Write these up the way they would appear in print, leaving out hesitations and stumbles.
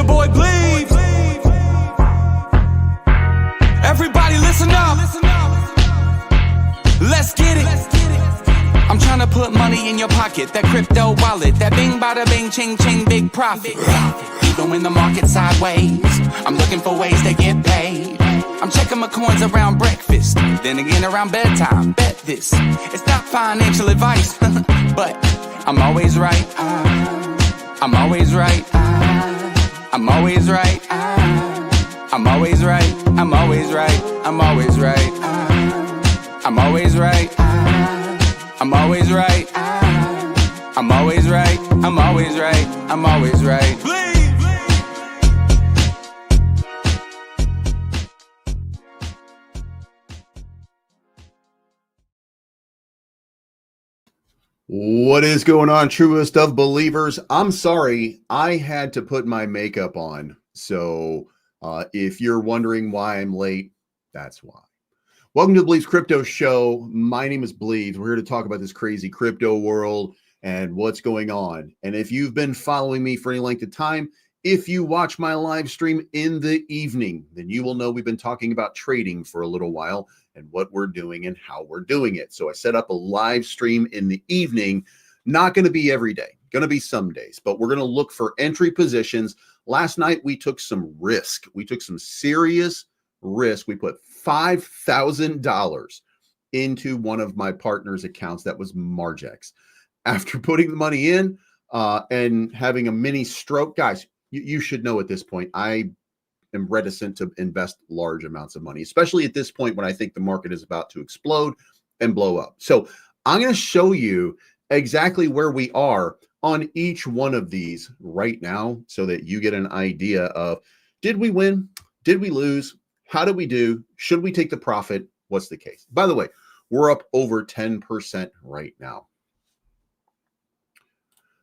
your boy Bleed. Everybody listen up. Let's get it. I'm trying to put money in your pocket. That crypto wallet. That bing bada bing ching ching big profit. Even when the market's sideways, I'm looking for ways to get paid. I'm checking my coins around breakfast, then again around bedtime. Bet this, it's not financial advice, but I'm always right. I'm always right. I'm always right. I'm always right. I'm always right. I'm always right. I'm always right. I'm always right. I'm always right. I'm always right. I'm always right. What is going on, truest of believers? I'm sorry, I had to put my makeup on. So if you're wondering why I'm late, that's why. Welcome to the Bleed's Crypto Show. My name is Bleed. We're here to talk about this crazy crypto world and what's going on. And if you've been following me for any length of time, if you watch my live stream in the evening, then you will know we've been talking about trading for a little while and what we're doing and how we're doing it. So I set up a live stream in the evening, not going to be every day, going to be some days, but we're going to look for entry positions. Last night, we took some risk. We took some serious risk. We put $5,000 into one of my partner's accounts. That was Margex. After putting the money in and having a mini stroke, guys, you should know at this point, I am reticent to invest large amounts of money, especially at this point when I think the market is about to explode and blow up. So I'm going to show you exactly where we are on each one of these right now so that you get an idea of, did we win? Did we lose? How did we do? Should we take the profit? What's the case? By the way, we're up over 10% right now.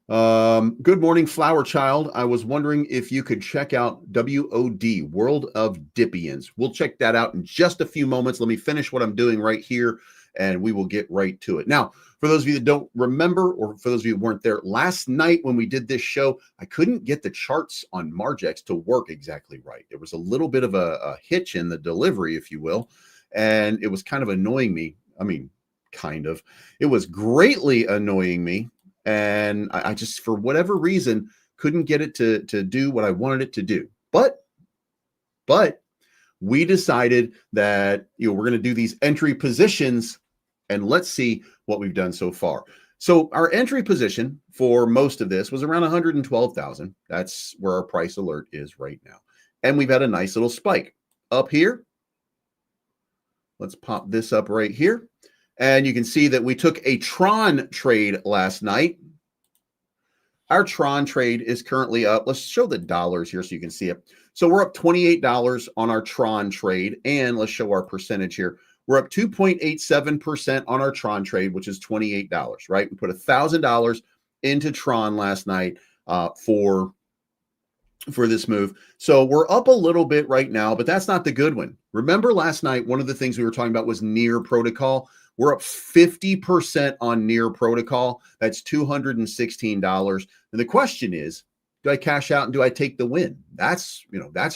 Good morning, Flower Child. I was wondering if you could check out WOD, World of Dippians. We'll check that out in just a few moments. Let me finish what I'm doing right here, and we will get right to it. Now, for those of you that don't remember, or for those of you who weren't there last night when we did this show, I couldn't get the charts on Margex to work exactly right. There was a little bit of a hitch in the delivery, if you will, and it was kind of annoying me. I mean, kind of. It was greatly annoying me. And I just, for whatever reason, couldn't get it to do what I wanted it to do. But we decided that, we're going to do these entry positions, and let's see what we've done so far. So our entry position for most of this was around 112,000. That's where our price alert is right now. And we've had a nice little spike up here. Let's pop this up right here. And you can see that we took a Tron trade last night. Our Tron trade is currently up. Let's show the dollars here so you can see it. So we're up $28 on our Tron trade. And let's show our percentage here. We're up 2.87% on our Tron trade, which is $28, right? We put $1,000 into Tron last night for this move. So we're up a little bit right now, but that's not the good one. Remember last night, one of the things we were talking about was Near Protocol. We're up 50% on Near Protocol. That's $216. And the question is, do I cash out and do I take the win? That's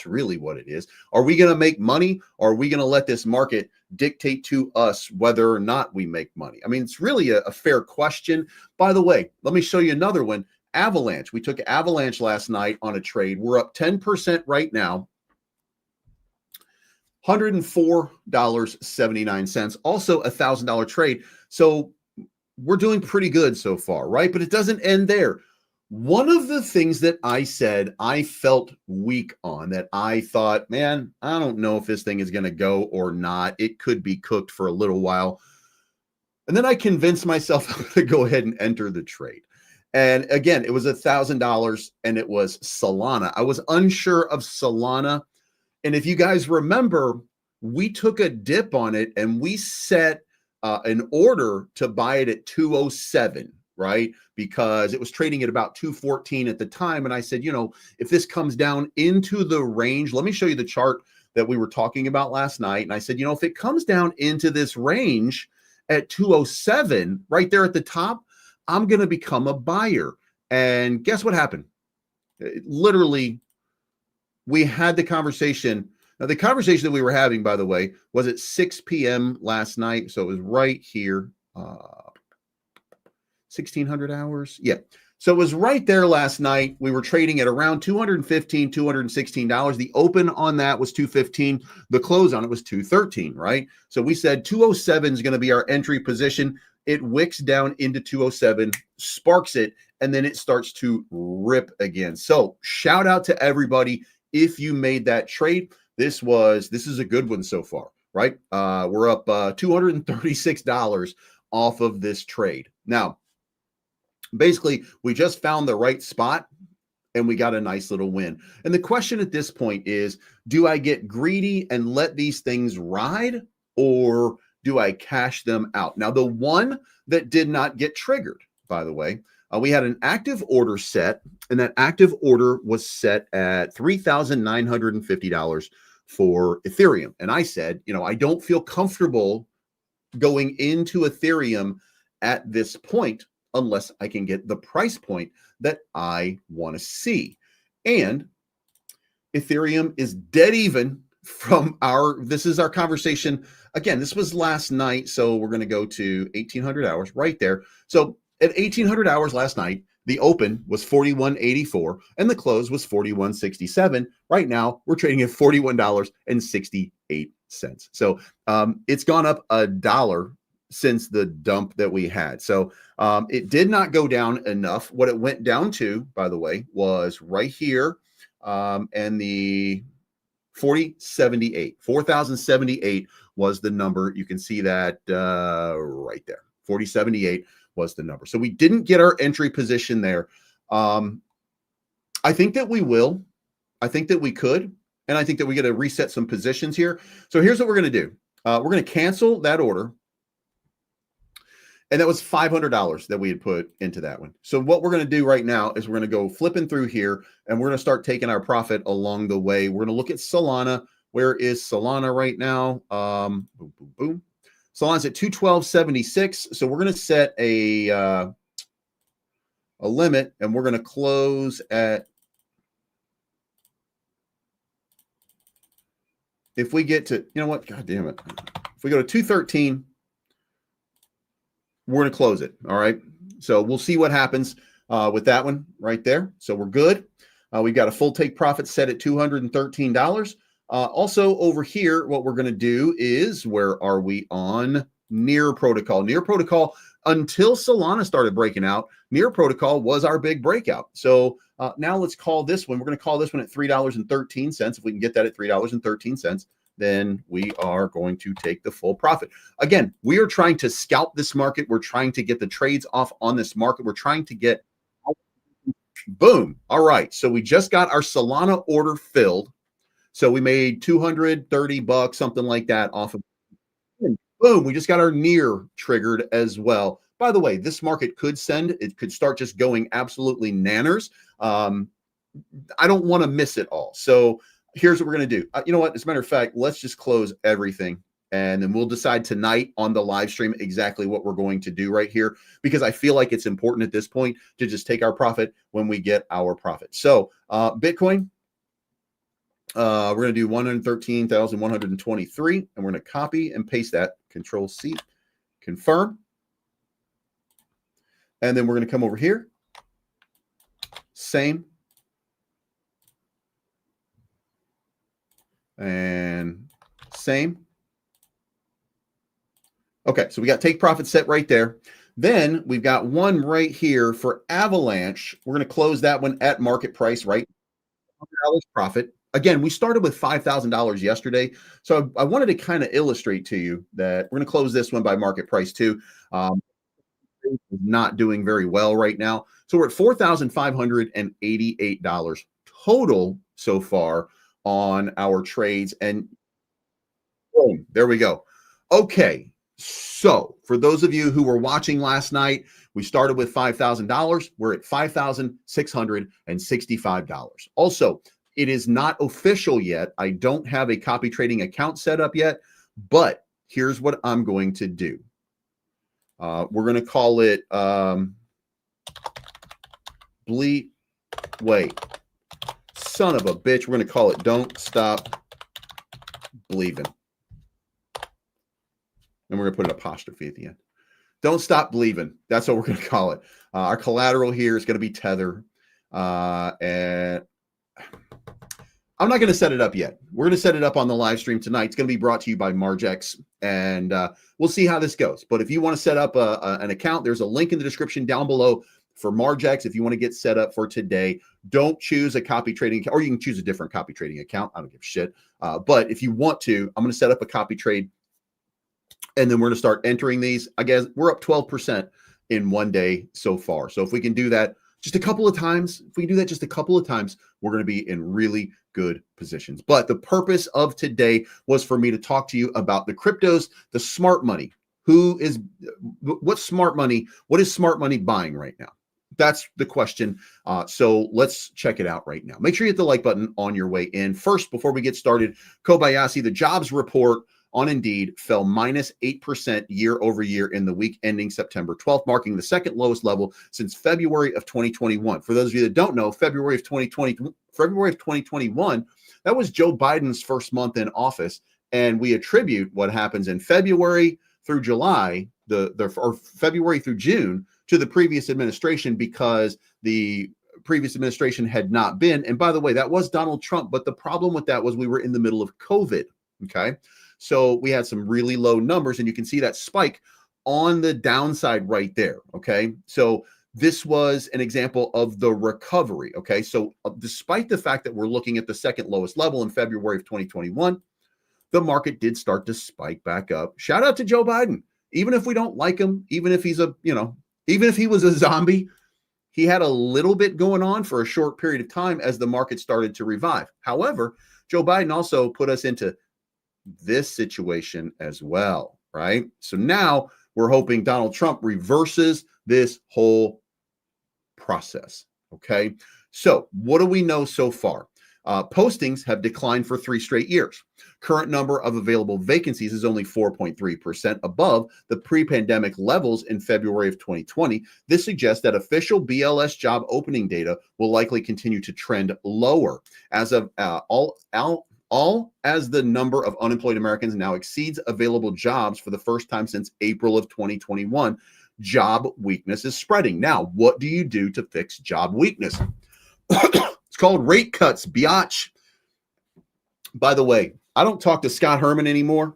really what it is. Are we going to make money, or are we going to let this market dictate to us whether or not we make money? I mean, it's really a fair question. By the way, let me show you another one. Avalanche. We took Avalanche last night on a trade. We're up 10% right now. $104.79. Also a $1,000 trade. So we're doing pretty good so far, right? But it doesn't end there. One of the things that I said I felt weak on, that I thought, man, I don't know if this thing is going to go or not. It could be cooked for a little while. And then I convinced myself to go ahead and enter the trade. And again, it was $1,000 and it was Solana. I was unsure of Solana. And if you guys remember, we took a dip on it and we set an order to buy it at 207, right? Because it was trading at about 214 at the time. And I said, if this comes down into the range, let me show you the chart that we were talking about last night. And I said, if it comes down into this range at 207, right there at the top, I'm going to become a buyer. And guess what happened? Literally we had the conversation. Now, the conversation that we were having, by the way, was at 6 p.m. last night. So it was right here, 1,600 hours. Yeah. So it was right there last night. We were trading at around $215, $216. The open on that was $215. The close on it was $213, right? So we said 207 is going to be our entry position. It wicks down into 207, sparks it, and then it starts to rip again. So shout out to everybody if you made that trade. This is a good one so far, right? We're up $236 off of this trade. Now, basically, we just found the right spot and we got a nice little win. And the question at this point is, do I get greedy and let these things ride, or do I cash them out? Now, the one that did not get triggered, by the way, we had an active order set, and that active order was set at $3,950 for Ethereum. And I said, I don't feel comfortable going into Ethereum at this point unless I can get the price point that I want to see. And Ethereum is dead even from this is our conversation. Again, this was last night. So we're going to go to 1,800 hours right there. So at 1,800 hours last night, the open was 41.84 and the close was 41.67. Right now, we're trading at $41.68. So it's gone up $1 since the dump that we had. So it did not go down enough. What it went down to, by the way, was right here, and the 4,078 was the number. You can see that right there. 4078 was the number. So we didn't get our entry position there. I think that we will. I think that we could. And I think that we got to reset some positions here. So here's what we're going to do. We're going to cancel that order. And that was $500 that we had put into that one. So what we're going to do right now is we're going to go flipping through here, and we're going to start taking our profit along the way. We're going to look at Solana. Where is Solana right now? Boom, boom, boom. Solana's at 212.76. So we're going to set a limit, and we're going to close at, if we get to, God damn it. If we go to 213, we're going to close it. All right. So we'll see what happens with that one right there. So we're good. We've got a full take profit set at $213. Also over here, what we're going to do is, where are we on Near Protocol? Near Protocol, until Solana started breaking out, Near Protocol was our big breakout. So now let's call this one. We're going to call this one at $3.13. If we can get that at $3.13, then we are going to take the full profit. Again, we are trying to scalp this market. We're trying to get the trades off on this market. We're trying to get, boom. All right. So we just got our Solana order filled. So we made $230, something like that off of, boom. We just got our near triggered as well. By the way, this market could it could start just going absolutely nanners. I don't want to miss it all. So here's what we're going to do. You know what? As a matter of fact, let's just close everything, and then we'll decide tonight on the live stream exactly what we're going to do right here, because I feel like it's important at this point to just take our profit when we get our profit. So Bitcoin, we're going to do 113,123, and we're going to copy and paste that. Control C, confirm. And then we're going to come over here. Same. And same. Okay, so we got take profit set right there. Then we've got one right here for Avalanche. We're going to close that one at market price, right? $100 profit. Again, we started with $5,000 yesterday. So I wanted to kind of illustrate to you that we're going to close this one by market price too. Not doing very well right now. So we're at $4,588 total so far on our trades. And boom, there we go. Okay. So for those of you who were watching last night, we started with $5,000. We're at $5,665. Also, it is not official yet. I don't have a copy trading account set up yet, but here's what I'm going to do. We're going to call it wait. Son of a bitch. We're going to call it Don't Stop Believing. And we're going to put an apostrophe at the end. Don't Stop Believing. That's what we're going to call it. Our collateral here is going to be Tether. And I'm not going to set it up yet. We're going to set it up on the live stream tonight. It's going to be brought to you by Margex, and we'll see how this goes. But if you want to set up an account, there's a link in the description down below for Margex. If you want to get set up for today, don't choose a copy trading account, or you can choose a different copy trading account. I don't give a shit. But if you want to, I'm going to set up a copy trade, and then we're going to start entering these. I guess we're up 12% in one day so far. So if we can do that just a couple of times, we're going to be in really good positions. But the purpose of today was for me to talk to you about the cryptos, the smart money. What is smart money buying right now? That's the question. So let's check it out right now. Make sure you hit the like button on your way in. First, before we get started, Kobayashi, the jobs report on Indeed fell -8% year over year in the week ending September 12th, marking the second lowest level since February of 2021. For those of you that don't know, February of 2021, that was Joe Biden's first month in office. And we attribute what happens in February through July, or February through June, to the previous administration, because the previous administration had not been. And by the way, that was Donald Trump. But the problem with that was we were in the middle of COVID. Okay. So we had some really low numbers, and you can see that spike on the downside right there. Okay. So this was an example of the recovery. Okay. So despite the fact that we're looking at the second lowest level in February of 2021, the market did start to spike back up. Shout out to Joe Biden. Even if we don't like him, even if he's even if he was a zombie, he had a little bit going on for a short period of time as the market started to revive. However, Joe Biden also put us into this situation as well, right? So now we're hoping Donald Trump reverses this whole process, okay? So what do we know so far? Postings have declined for 3 straight years. Current number of available vacancies is only 4.3% above the pre-pandemic levels in February of 2020. This suggests that official BLS job opening data will likely continue to trend lower. As of as the number of unemployed Americans now exceeds available jobs for the first time since April of 2021, job weakness is spreading. Now, what do you do to fix job weakness? It's called rate cuts, biatch. By the way, I don't talk to Scott Herman anymore.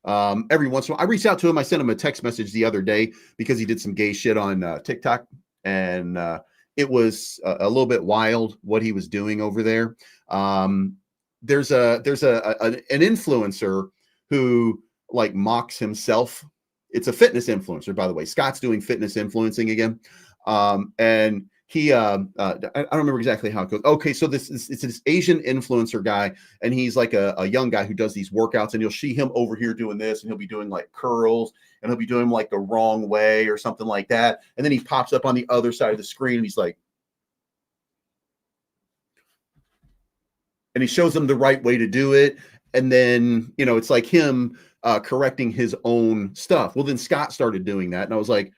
Every once in a while, I reached out to him. I sent him a text message the other day because he did some gay shit on TikTok, and it was a little bit wild what he was doing over there. There's an influencer who like mocks himself. It's a fitness influencer, by the way. Scott's doing fitness influencing again. And he, I don't remember exactly how it goes. Okay. So it's this Asian influencer guy, and he's like a young guy who does these workouts, and you'll see him over here doing this, and he'll be doing like curls, and he'll be doing them like the wrong way or something like that. And then he pops up on the other side of the screen, and he's like, and he shows them the right way to do it. And then, it's like him correcting his own stuff. Well, then Scott started doing that. And I was like,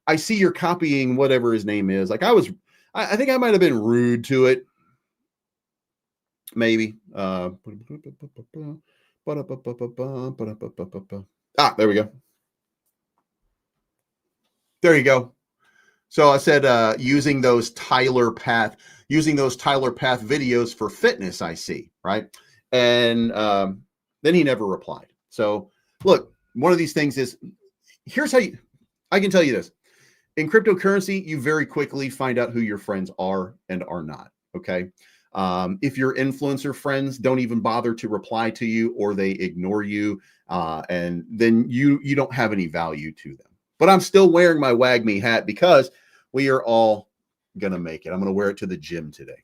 I see you're copying whatever his name is. Like I think I might've been rude to it. Maybe. There we go. There you go. So I said, using those Tyler Path videos for fitness, I see, right? And then he never replied. So look, one of these things is, here's how I can tell you this. In cryptocurrency, you very quickly find out who your friends are and are not, okay? If your influencer friends don't even bother to reply to you, or they ignore you, and then you don't have any value to them. But I'm still wearing my WAGME hat because we are all going to make it. I'm going to wear it to the gym today.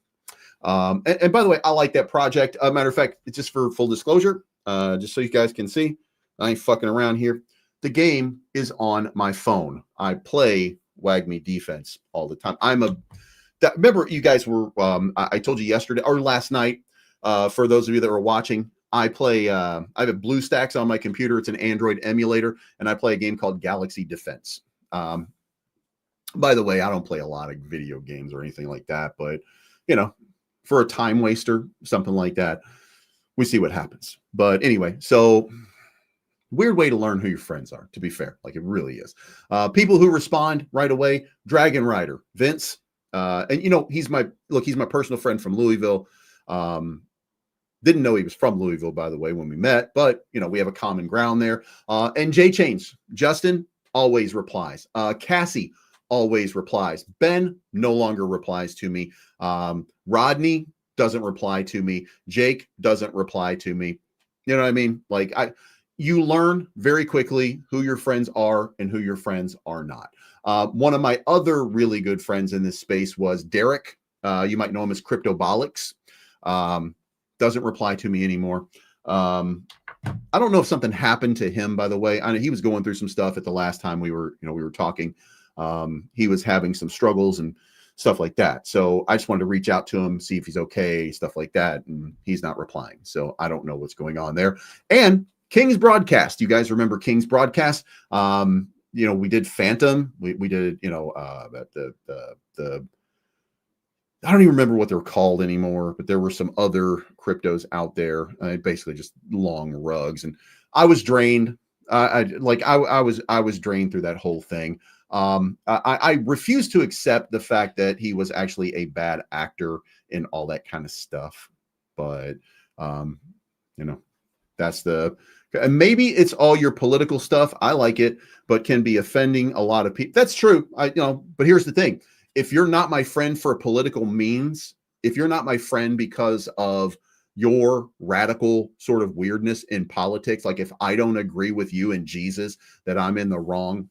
And by the way, I like that project. Matter of fact, it's just for full disclosure, just so you guys can see, I ain't fucking around here. The game is on my phone. I play WAGME defense all the time. Remember you guys were, I told you yesterday or last night, for those of you that were watching, I play, I have a BlueStacks on my computer. It's an Android emulator, and I play a game called Galaxy Defense. By the way, I don't play a lot of video games or anything like that, but for a time waster, something like that. We see what happens. But anyway, so weird way to learn who your friends are, to be fair. Like, it really is. People who respond right away, Dragon Rider, Vince. And he's my personal friend from Louisville. Didn't know he was from Louisville, by the way, when we met, but we have a common ground there. And J Chains, Justin always replies. Cassie always replies. Ben no longer replies to me. Rodney doesn't reply to me. Jake doesn't reply to me. You know what I mean? Like, you learn very quickly who your friends are and who your friends are not. One of my other really good friends in this space was Derek. You might know him as Cryptobolics. Doesn't reply to me anymore. I don't know if something happened to him, by the way. I know he was going through some stuff at the last time we were talking. He was having some struggles and stuff like that. So I just wanted to reach out to him, see if he's okay, stuff like that. And he's not replying. So I don't know what's going on there. And King's Broadcast. You guys remember King's Broadcast? We did Phantom. We did, the I don't even remember what they're called anymore, but there were some other cryptos out there, basically just long rugs. And I was drained. I was drained through that whole thing. I refuse to accept the fact that he was actually a bad actor and all that kind of stuff. But, that's and maybe it's all your political stuff. I like it, but can be offending a lot of people. That's true. But here's the thing. If you're not my friend for political means, if you're not my friend because of your radical sort of weirdness in politics, like if I don't agree with you and Jesus that I'm in the wrong,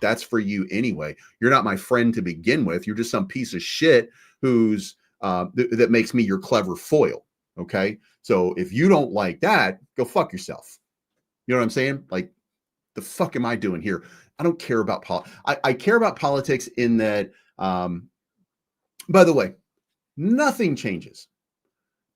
that's for you anyway. You're not my friend to begin with. You're just some piece of shit who's that makes me your clever foil. Okay. So if you don't like that, go fuck yourself. You know what I'm saying? Like, the fuck am I doing here? I don't care about politics. I care about politics in that, by the way, nothing changes.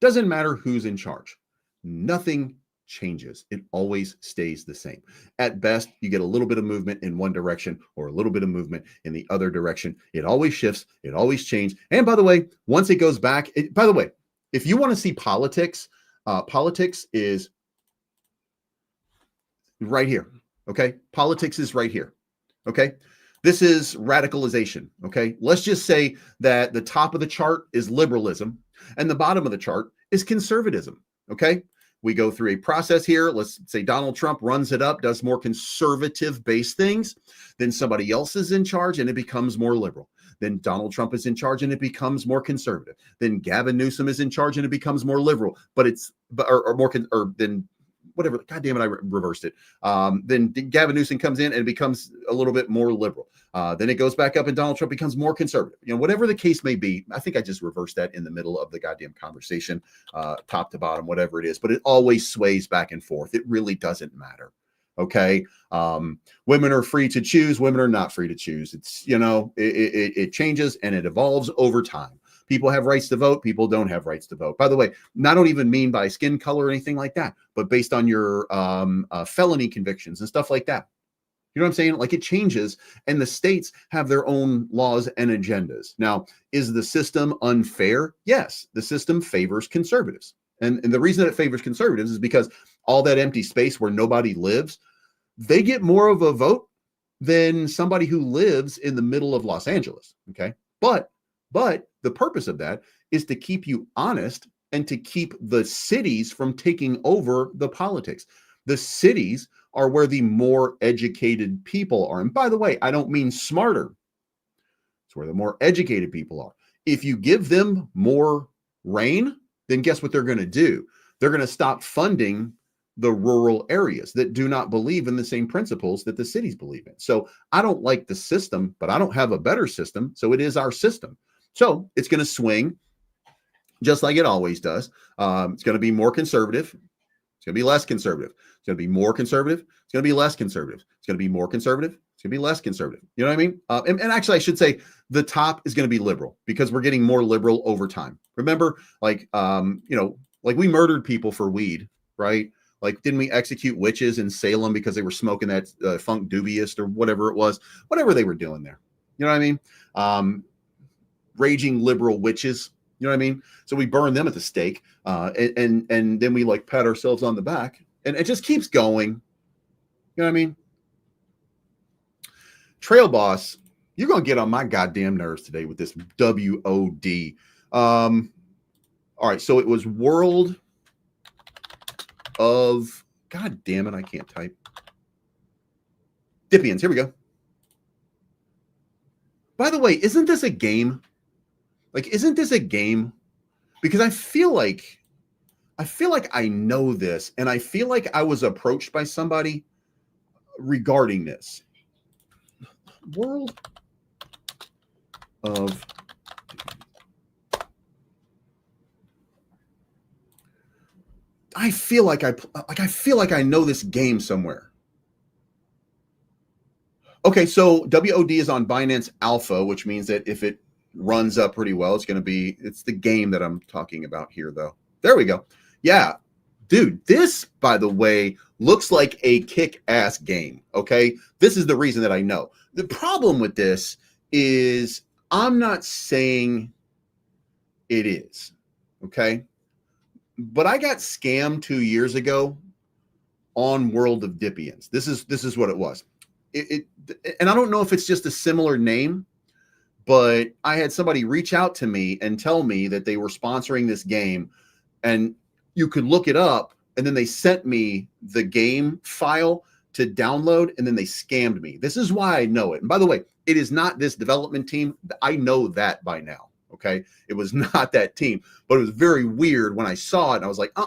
Doesn't matter who's in charge. Nothing changes. It always stays the same. At best, you get a little bit of movement in one direction or a little bit of movement in the other direction. It always shifts. It always changes. And by the way, once it goes back, by the way, if you want to see politics, politics is right here. Okay. Politics is right here. Okay. This is radicalization. Okay. Let's just say that the top of the chart is liberalism and the bottom of the chart is conservatism. Okay. We go through a process here. Let's say Donald Trump runs it up, does more conservative based things. Then somebody else is in charge and it becomes more liberal. Then Donald Trump is in charge and it becomes more conservative. Then Gavin Newsom is in charge and it becomes more liberal, then whatever. God damn it, I reversed it. Then Gavin Newsom comes in and it becomes a little bit more liberal. Then it goes back up and Donald Trump becomes more conservative. Whatever the case may be. I think I just reversed that in the middle of the goddamn conversation, top to bottom, whatever it is. But it always sways back and forth. It really doesn't matter. Okay. Women are free to choose. Women are not free to choose. It's, it changes and it evolves over time. People have rights to vote. People don't have rights to vote. By the way, I don't even mean by skin color or anything like that, but based on your felony convictions and stuff like that. You know what I'm saying? Like, it changes and the states have their own laws and agendas. Now, is the system unfair? Yes, the system favors conservatives. And the reason that it favors conservatives is because all that empty space where nobody lives, they get more of a vote than somebody who lives in the middle of Los Angeles. Okay. But the purpose of that is to keep you honest and to keep the cities from taking over the politics. The cities are where the more educated people are. And by the way, I don't mean smarter. It's where the more educated people are. If you give them more rain, then guess what they're going to do? They're going to stop funding the rural areas that do not believe in the same principles that the cities believe in. So I don't like the system, but I don't have a better system. So it is our system. So it's going to swing just like it always does. It's going to be more conservative. It's going to be less conservative. It's going to be more conservative. It's going to be less conservative. It's going to be more conservative. It's going to be less conservative. You know what I mean? And actually, I should say the top is going to be liberal because we're getting more liberal over time. Remember, like we murdered people for weed, right? Like, didn't we execute witches in Salem because they were smoking that funk dubious or whatever it was, whatever they were doing there? You know what I mean? Raging liberal witches. You know what I mean? So we burn them at the stake, and then we like pat ourselves on the back, and it just keeps going. You know what I mean? Trail Boss, you're gonna get on my goddamn nerves today with this WOD. All right, so it was World of, God damn it, I can't type. Dippians, here we go. By the way, isn't this a game? Like, isn't this a game? Because I feel like I know this, and I feel like I was approached by somebody regarding this. World of, I feel like I know this game somewhere. Okay, so WOD is on Binance Alpha, which means that if it runs up pretty well, it's the game that I'm talking about here, though. There we go. Yeah, dude, this, by the way, looks like a kick-ass game, okay? This is the reason that I know. The problem with this is I'm not saying it is, okay? But I got scammed 2 years ago on World of Dippians. This is what it was. And I don't know if it's just a similar name, but I had somebody reach out to me and tell me that they were sponsoring this game, and you could look it up, and then they sent me the game file to download, and then they scammed me. This is why I know it. And by the way, it is not this development team. I know that by now, okay? It was not that team, but it was very weird when I saw it, and I was like, You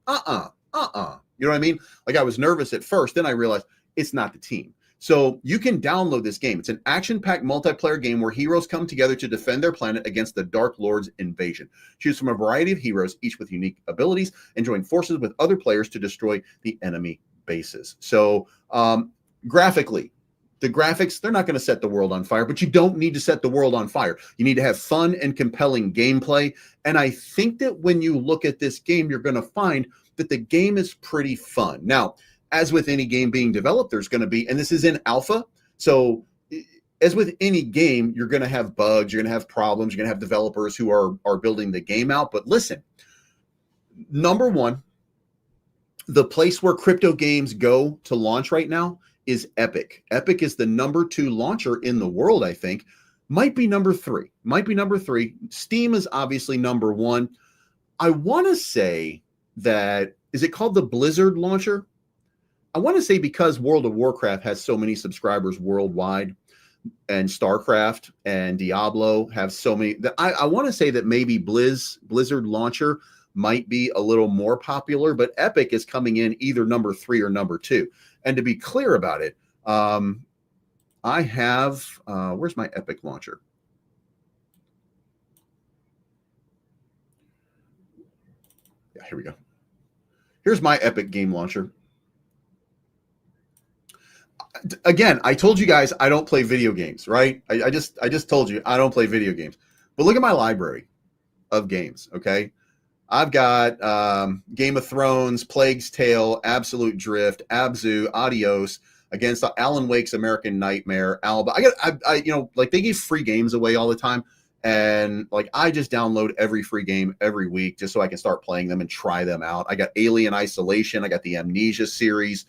know what I mean? Like, I was nervous at first, then I realized it's not the team. So you can download this game. It's an action-packed multiplayer game where heroes come together to defend their planet against the Dark Lord's invasion. Choose from a variety of heroes, each with unique abilities, and join forces with other players to destroy the enemy bases. So graphically, the graphics, they're not going to set the world on fire, but you don't need to set the world on fire. You need to have fun and compelling gameplay. And I think that when you look at this game, you're going to find that the game is pretty fun. Now, as with any game being developed, there's going to be, and this is in alpha, so as with any game, you're going to have bugs, you're going to have problems, you're going to have developers who are building the game out. But listen, number one, the place where crypto games go to launch right now is Epic. Epic is the number 2 launcher in the world, I think. Might be number 3. Steam is obviously number 1. I want to say that, is it called the Blizzard launcher? I want to say because World of Warcraft has so many subscribers worldwide, and StarCraft and Diablo have so many, I want to say that maybe Blizzard launcher might be a little more popular, but Epic is coming in either number 3 or number 2. And to be clear about it, I have, where's my Epic launcher? Yeah, here we go. Here's my Epic game launcher. Again, I told you guys I don't play video games, right? I just told you I don't play video games. But look at my library of games, okay? I've got Game of Thrones, Plague's Tale, Absolute Drift, Abzu, Adios, against Alan Wake's American Nightmare, Alba. I like, they give free games away all the time, and like, I just download every free game every week just so I can start playing them and try them out. I got Alien Isolation, I got the Amnesia series.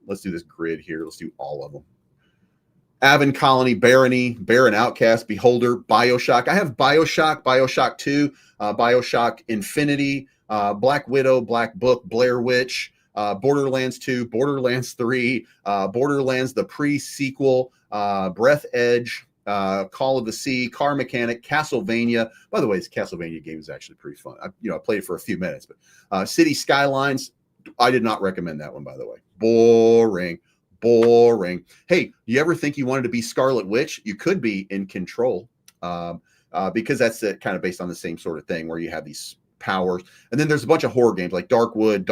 Let's do this grid here. Let's do all of them. Avon Colony, Barony, Baron Outcast, Beholder, Bioshock. I have Bioshock, Bioshock 2, Bioshock Infinity, Black Widow, Black Book, Blair Witch, Borderlands 2, Borderlands 3, Borderlands the pre-sequel, Breath Edge, Call of the Sea, Car Mechanic, Castlevania. By the way, this Castlevania game is actually pretty fun. I played it for a few minutes, but City Skylines, I did not recommend that one, by the way. Boring. Hey, you ever think you wanted to be Scarlet Witch? You could be in Control, because that's kind of based on the same sort of thing where you have these powers. And then there's a bunch of horror games like Darkwood,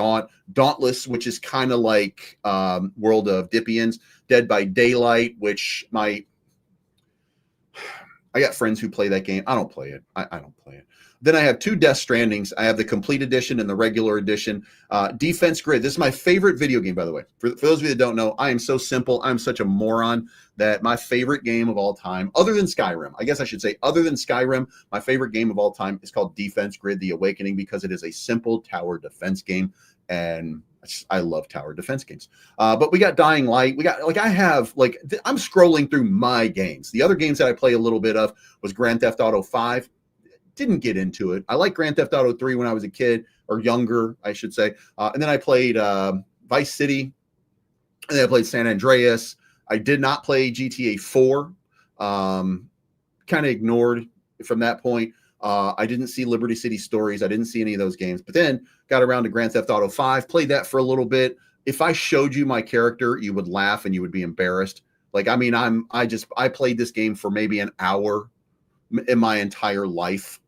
Dauntless, which is kind of like World of Dippians, Dead by Daylight, which I got friends who play that game. I don't play it. I don't play it. Then I have 2 Death Strandings. I have the complete edition and the regular edition. Defense Grid. This is my favorite video game, by the way. For those of you that don't know, I am so simple. I'm such a moron that my favorite game of all time, other than Skyrim, I guess I should say, other than Skyrim, my favorite game of all time is called Defense Grid: The Awakening, because it is a simple tower defense game, and I love tower defense games. But we got Dying Light. We got I'm scrolling through my games. The other games that I play a little bit of was Grand Theft Auto 5. Didn't get into it. I liked Grand Theft Auto 3 when I was a kid, or younger, I should say. And then I played Vice City, and then I played San Andreas. I did not play GTA 4. Kind of ignored from that point. I didn't see Liberty City Stories. I didn't see any of those games. But then got around to Grand Theft Auto 5, played that for a little bit. If I showed you my character, you would laugh and you would be embarrassed. Like, I mean, I played this game for maybe an hour in my entire life.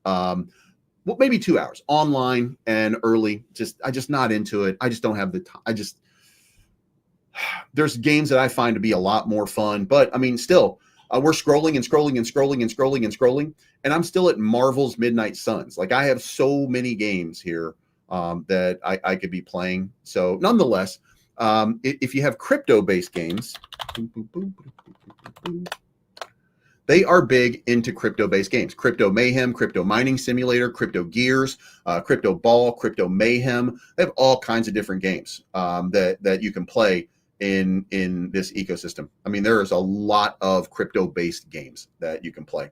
Well, maybe 2 hours online and early. I just not into it. I just don't have the time. There's games that I find to be a lot more fun, but I mean, still, we're scrolling and scrolling and scrolling and scrolling and scrolling, and I'm still at Marvel's Midnight Suns. Like, I have so many games here that I could be playing. So nonetheless, if you have crypto-based games, they are big into crypto-based games. Crypto Mayhem, Crypto Mining Simulator, Crypto Gears, Crypto Ball, Crypto Mayhem. They have all kinds of different games that you can play in this ecosystem. I mean, there is a lot of crypto-based games that you can play.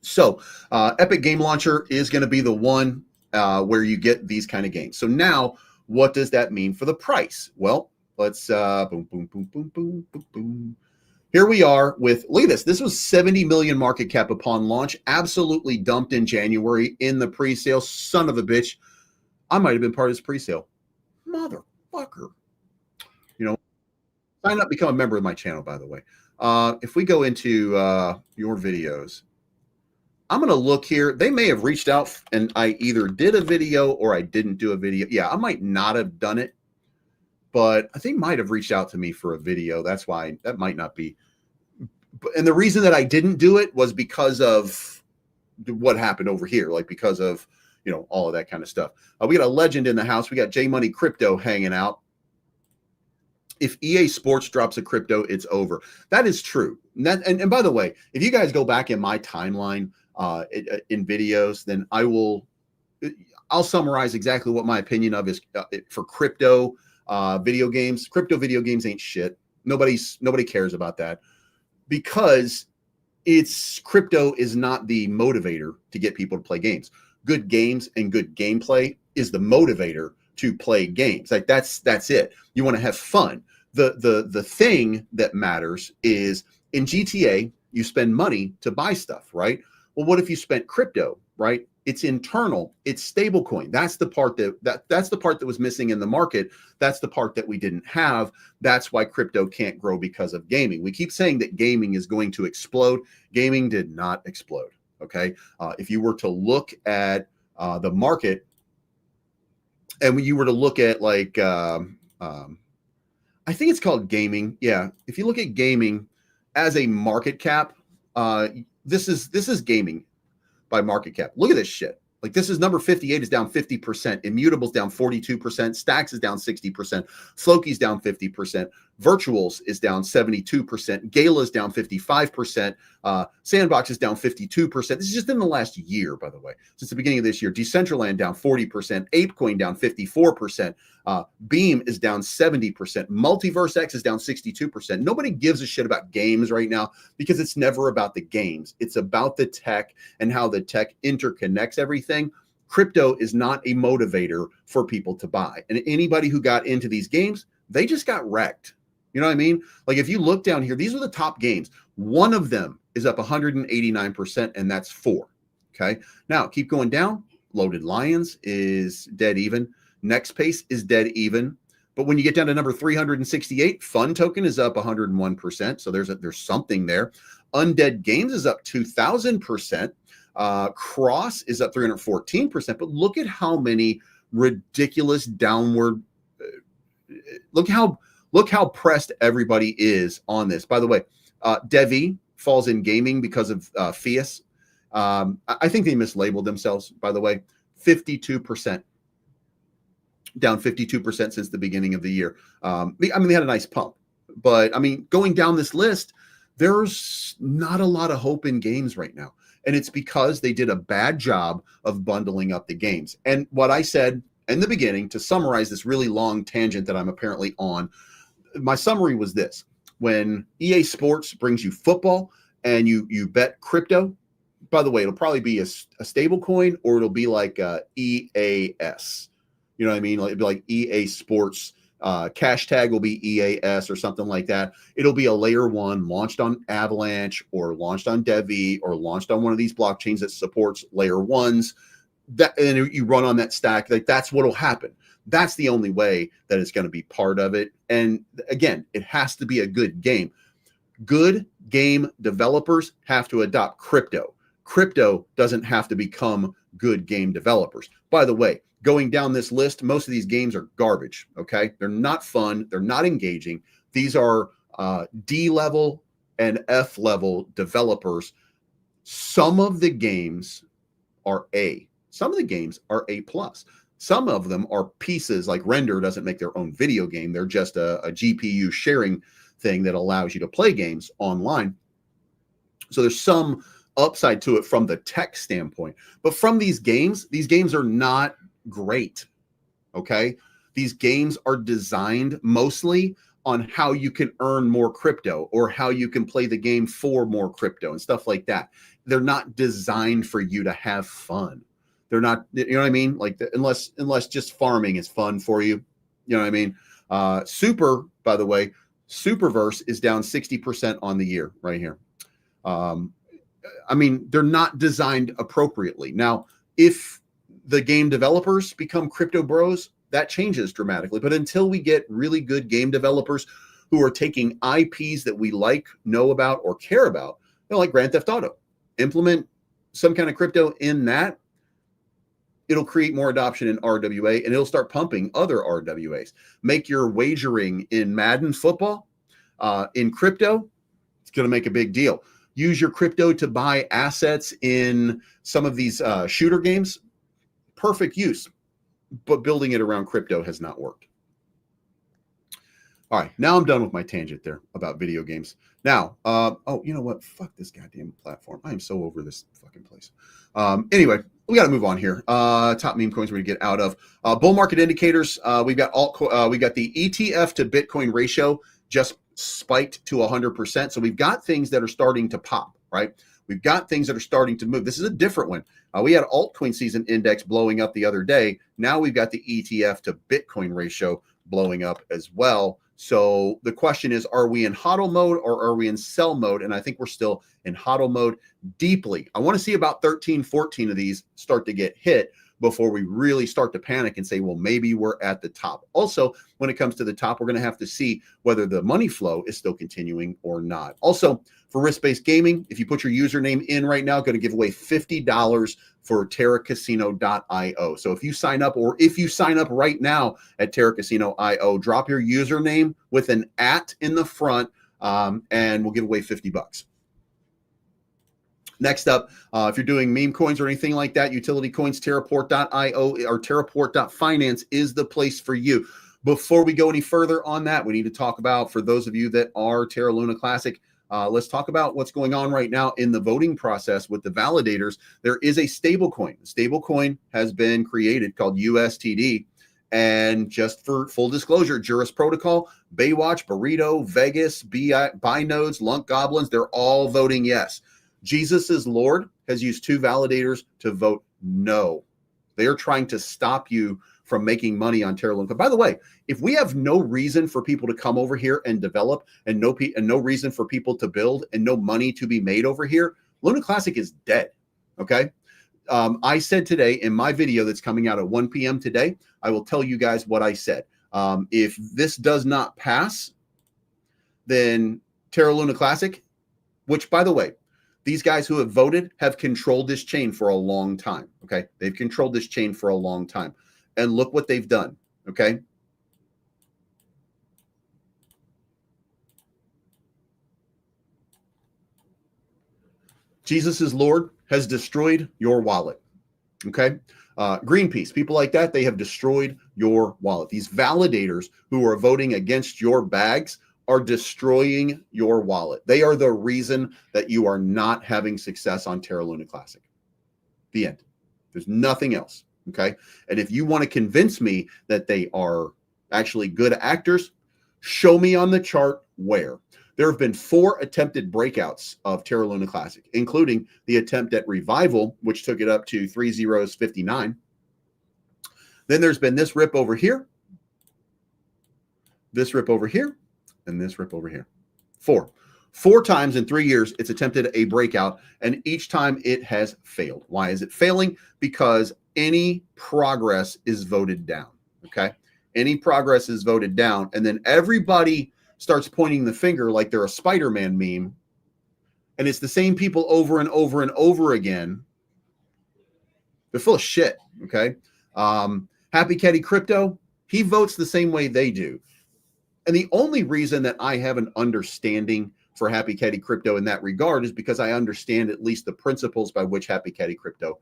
So Epic Game Launcher is going to be the one where you get these kind of games. So now, what does that mean for the price? Well, let's boom, boom, boom, boom, boom, boom, boom. Here we are with, look at this. This was 70 million market cap upon launch, absolutely dumped in January in the pre-sale. Son of a bitch. I might have been part of this pre-sale. Motherfucker. You know, sign up, become a member of my channel, by the way. If we go into your videos, I'm going to look here. They may have reached out and I either did a video or I didn't do a video. Yeah, I might not have done it, but I think might have reached out to me for a video. That's why that might not be. And the reason that I didn't do it was because of what happened over here, like because of, you know, all of that kind of stuff. We got a legend in the house. We got J Money Crypto hanging out. If EA Sports drops a crypto, it's over. That is true. And by the way, if you guys go back in my timeline in videos, then I'll summarize exactly what my opinion of is for crypto video games. Crypto video games ain't shit. Nobody cares about that, because crypto is not the motivator to get people to play games. Good games and good gameplay is the motivator to play games. Like that's it. You want to have fun. The thing that matters is in GTA, you spend money to buy stuff, right? Well, what if you spent crypto, right? It's internal, it's stablecoin. That's the part that's the part that was missing in the market. That's the part that we didn't have. That's why crypto can't grow, because of gaming. We keep saying that gaming is going to explode. Gaming did not explode. Okay. If you were to look at the market, and when you were to look at like, I think it's called gaming. Yeah. If you look at gaming as a market cap, this is gaming by market cap. Look at this shit. Like, this is number 58 is down 50%. Immutables down 42%. Stacks is down 60%. Floki's down 50%. Virtuals is down 72%. Gala's down 55%. Sandbox is down 52%. This is just in the last year, by the way. Since the beginning of this year. Decentraland down 40%. ApeCoin down 54%. Beam is down 70%. Multiverse X is down 62%. Nobody gives a shit about games right now, because it's never about the games. It's about the tech and how the tech interconnects everything. Crypto is not a motivator for people to buy. And anybody who got into these games, they just got wrecked. You know what I mean? Like, if you look down here, these are the top games. One of them is up 189%, and that's 4. Okay. Now keep going down. Loaded Lions is dead even. Next Pace is dead even. But when you get down to number 368, Fun Token is up 101%. So there's something there. Undead Games is up 2,000%. Cross is up 314%. But look at how many ridiculous downward. Look how pressed everybody is on this. By the way, DevvE falls in gaming because of Fias. I think they mislabeled themselves, by the way. 52%, down 52% since the beginning of the year. I mean, they had a nice pump, but I mean, going down this list, there's not a lot of hope in games right now. And it's because they did a bad job of bundling up the games. And what I said in the beginning, to summarize this really long tangent that I'm apparently on, my summary was this: when EA Sports brings you football and you bet crypto, by the way, it'll probably be a stable coin, or it'll be like EAS. You know what I mean? Like, it'll be like EA Sports. Cash tag will be EAS or something like that. It'll be a layer 1 launched on Avalanche or launched on DevvE or launched on one of these blockchains that supports layer 1s. That, and you run on that stack. Like, that's what'll happen. That's the only way that it's going to be part of it. And again, it has to be a good game. Good game developers have to adopt crypto. Crypto doesn't have to become good game developers. By the way, going down this list, most of these games are garbage, okay? They're not fun. They're not engaging. These are D-level and F-level developers. Some of the games are A. Some of the games are A+. Some of them are pieces, like Render doesn't make their own video game. They're just a GPU sharing thing that allows you to play games online. So there's some upside to it from the tech standpoint. But from these games are not great, okay? These games are designed mostly on how you can earn more crypto or how you can play the game for more crypto and stuff like that. They're not designed for you to have fun. They're not, you know what I mean? Like, unless just farming is fun for you, you know what I mean? Super, by the way, Superverse is down 60% on the year right here. I mean, they're not designed appropriately. Now, if the game developers become crypto bros, that changes dramatically. But until we get really good game developers who are taking IPs that we like, know about, or care about, you know, like Grand Theft Auto, implement some kind of crypto in that, it'll create more adoption in RWA, and it'll start pumping other RWAs. Make your wagering in Madden football, in crypto, it's going to make a big deal. Use your crypto to buy assets in some of these shooter games. Perfect use, but building it around crypto has not worked. All right, now I'm done with my tangent there about video games. Now, oh, you know what? Fuck this goddamn platform. I am so over this fucking place. Anyway, we got to move on here. Top meme coins we're gonna get out of. Bull market indicators. We've got we got the ETF to Bitcoin ratio just spiked to 100%. So we've got things that are starting to pop, right? We've got things that are starting to move. This is a different one. We had altcoin season index blowing up the other day. Now we've got the ETF to Bitcoin ratio blowing up as well. So the question is, are we in hodl mode or are we in sell mode? And I think we're still in hodl mode deeply. I want to see about 13, 14 of these start to get hit before we really start to panic and say, well, maybe we're at the top. Also, when it comes to the top, we're going to have to see whether the money flow is still continuing or not. Also, for risk-based gaming, if you put your username in right now, going to give away $50 for terracasino.io. So if you sign up, or if you sign up right now at terracasino.io, drop your username with an @ in the front, and we'll give away $50. Next up, if you're doing meme coins or anything like that, utility coins, terraport.io or terraport.finance is the place for you. Before we go any further on that, we need to talk about, for those of you that are Terra Luna Classic, let's talk about what's going on right now in the voting process with the validators. There is a stable coin. A stable coin has been created called USTD. And just for full disclosure, Juris Protocol, Baywatch, Burrito, Vegas, Binodes, Lunk Goblins, they're all voting yes. Jesus is Lord has used 2 validators to vote no. They are trying to stop you from making money on Terra Luna. By the way, if we have no reason for people to come over here and develop, and no reason for people to build, and no money to be made over here, Luna Classic is dead. Okay. I said today in my video that's coming out at 1 p.m. today, I will tell you guys what I said. If this does not pass, then Terra Luna Classic, which, by the way, these guys who have voted have controlled this chain for a long time, okay? They've controlled this chain for a long time. And look what they've done, okay? Jesus is Lord has destroyed your wallet. Okay. Greenpeace, people like that, they have destroyed your wallet. These validators who are voting against your bags are destroying your wallet. They are the reason that you are not having success on Terra Luna Classic. The end. There's nothing else. Okay. And if you want to convince me that they are actually good actors, show me on the chart where. There have been 4 attempted breakouts of Terra Luna Classic, including the attempt at Revival, which took it up to 3 zeros 59. Then there's been this rip over here, this rip over here, and this rip over here. 4 times in 3 years, it's attempted a breakout, and each time it has failed. Why is it failing? Because any progress is voted down, okay? Any progress is voted down, and then everybody starts pointing the finger like they're a Spider-Man meme, and it's the same people over and over and over again. They're full of shit, okay? Happy Caddy Crypto, he votes the same way they do. And the only reason that I have an understanding for Happy Caddy Crypto in that regard is because I understand at least the principles by which Happy Caddy Crypto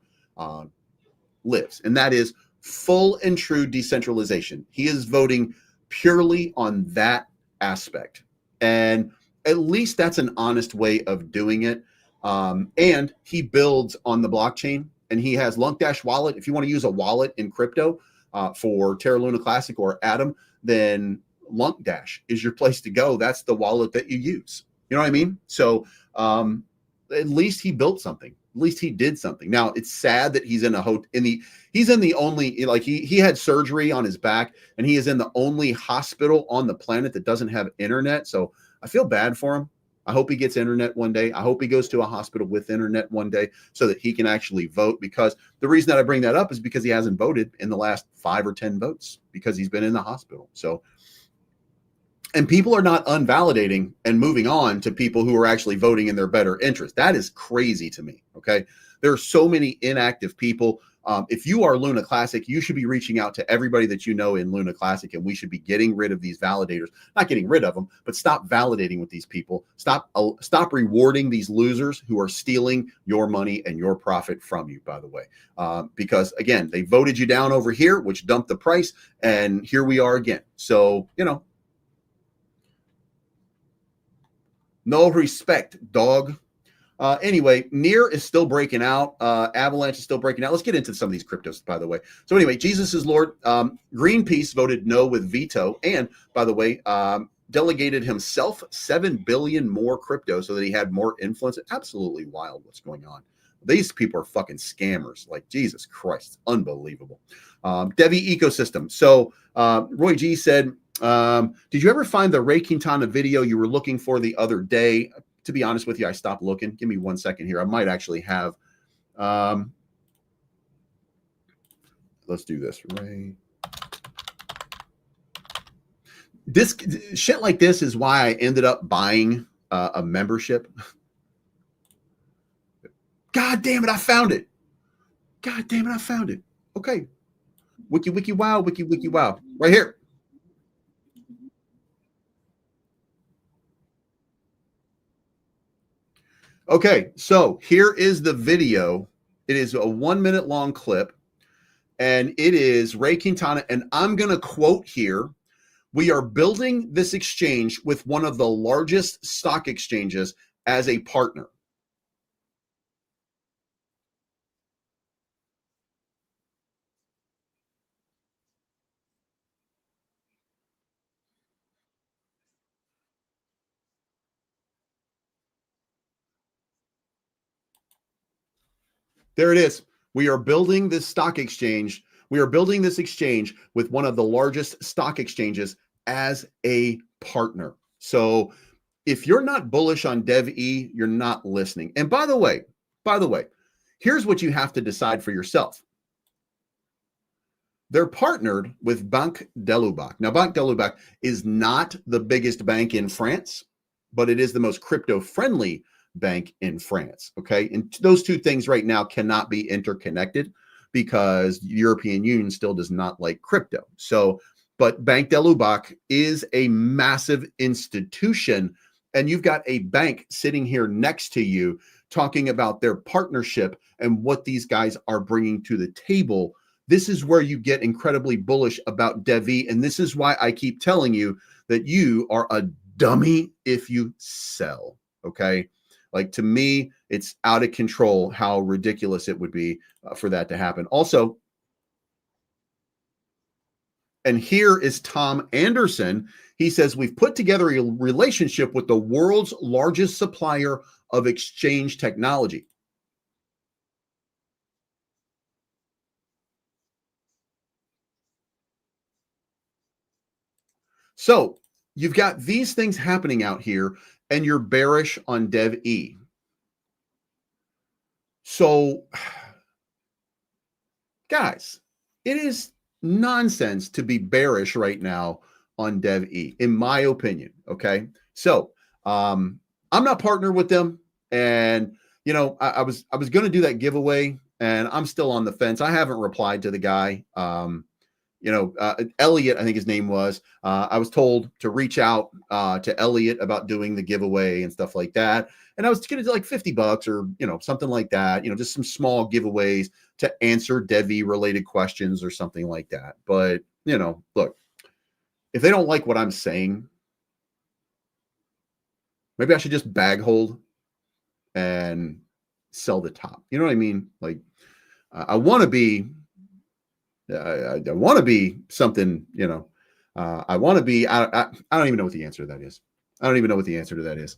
lives. And that is full and true decentralization. He is voting purely on that aspect. And at least that's an honest way of doing it. And he builds on the blockchain, and he has Lunk Wallet. If you want to use a wallet in crypto for Terra Luna Classic or Atom, then Lunk is your place to go. That's the wallet that you use. You know what I mean? So at least he built something. At least he did something. Now it's sad that he's in the only, like he had surgery on his back, and he is in the only hospital on the planet that doesn't have internet. So I feel bad for him. I hope he gets internet one day. I hope he goes to a hospital with internet one day so that he can actually vote, because the reason that I bring that up is because he hasn't voted in the last 5 or 10 votes because he's been in the hospital. So, and people are not unvalidating and moving on to people who are actually voting in their better interest. That is crazy to me. Okay. There are so many inactive people. If you are Luna Classic, you should be reaching out to everybody that you know in Luna Classic, and we should be getting rid of these validators. Not getting rid of them, but stop validating with these people. Stop rewarding these losers who are stealing your money and your profit from you, by the way. Because again, they voted you down over here, which dumped the price, and here we are again. So, you know, no respect, dog. Anyway, Near is still breaking out. Avalanche is still breaking out. Let's get into some of these cryptos, by the way. So anyway, Jesus is Lord. Greenpeace voted no with veto. And by the way, delegated himself 7 billion more crypto so that he had more influence. Absolutely wild what's going on. These people are fucking scammers. Like, Jesus Christ. It's unbelievable. DevvE ecosystem. So Roy G said, did you ever find the Ray Quintana video you were looking for the other day? To be honest with you, I stopped looking. Give me 1 second here. I might actually have. Let's do this. Ray. This shit like this is why I ended up buying a membership. God damn it, I found it. God damn it, I found it. Okay. Wiki, wiki, wow, wiki, wiki, wow. Right here. Okay, so here is the video. It is a 1 minute long clip, and it is Ray Quintana. And I'm going to quote here: "We are building this exchange with one of the largest stock exchanges as a partner." There it is. We are building this stock exchange. We are building this exchange with one of the largest stock exchanges as a partner. So if you're not bullish on DevvE, you're not listening. And by the way, here's what you have to decide for yourself. They're partnered with Banque de Lubac. Now, Banque de Lubac is not the biggest bank in France, but it is the most crypto-friendly bank in France. Okay. And those two things right now cannot be interconnected because the European Union still does not like crypto. So, but Banque de Lubac is a massive institution, and you've got a bank sitting here next to you talking about their partnership and what these guys are bringing to the table, this is where you get incredibly bullish about DevvE. And this is why I keep telling you that you are a dummy if you sell. Okay. Like, to me, it's out of control how ridiculous it would be for that to happen. Also, and here is Tom Anderson. He says, we've put together a relationship with the world's largest supplier of exchange technology. So you've got these things happening out here, and you're bearish on DevvE. So, guys, it is nonsense to be bearish right now on DevvE, in my opinion. Okay. So I'm not partnered with them. And, you know, I was going to do that giveaway, and I'm still on the fence. I haven't replied to the guy. Elliot, I think his name was. I was told to reach out to Elliot about doing the giveaway and stuff like that. And I was going to do like $50 or, something like that, just some small giveaways to answer DevvE related questions or something like that. But, look, if they don't like what I'm saying, maybe I should just bag hold and sell the top. You know what I mean? Like, I want to be, I want to be something, I want to be, I don't even know what the answer to that is. I don't even know what the answer to that is.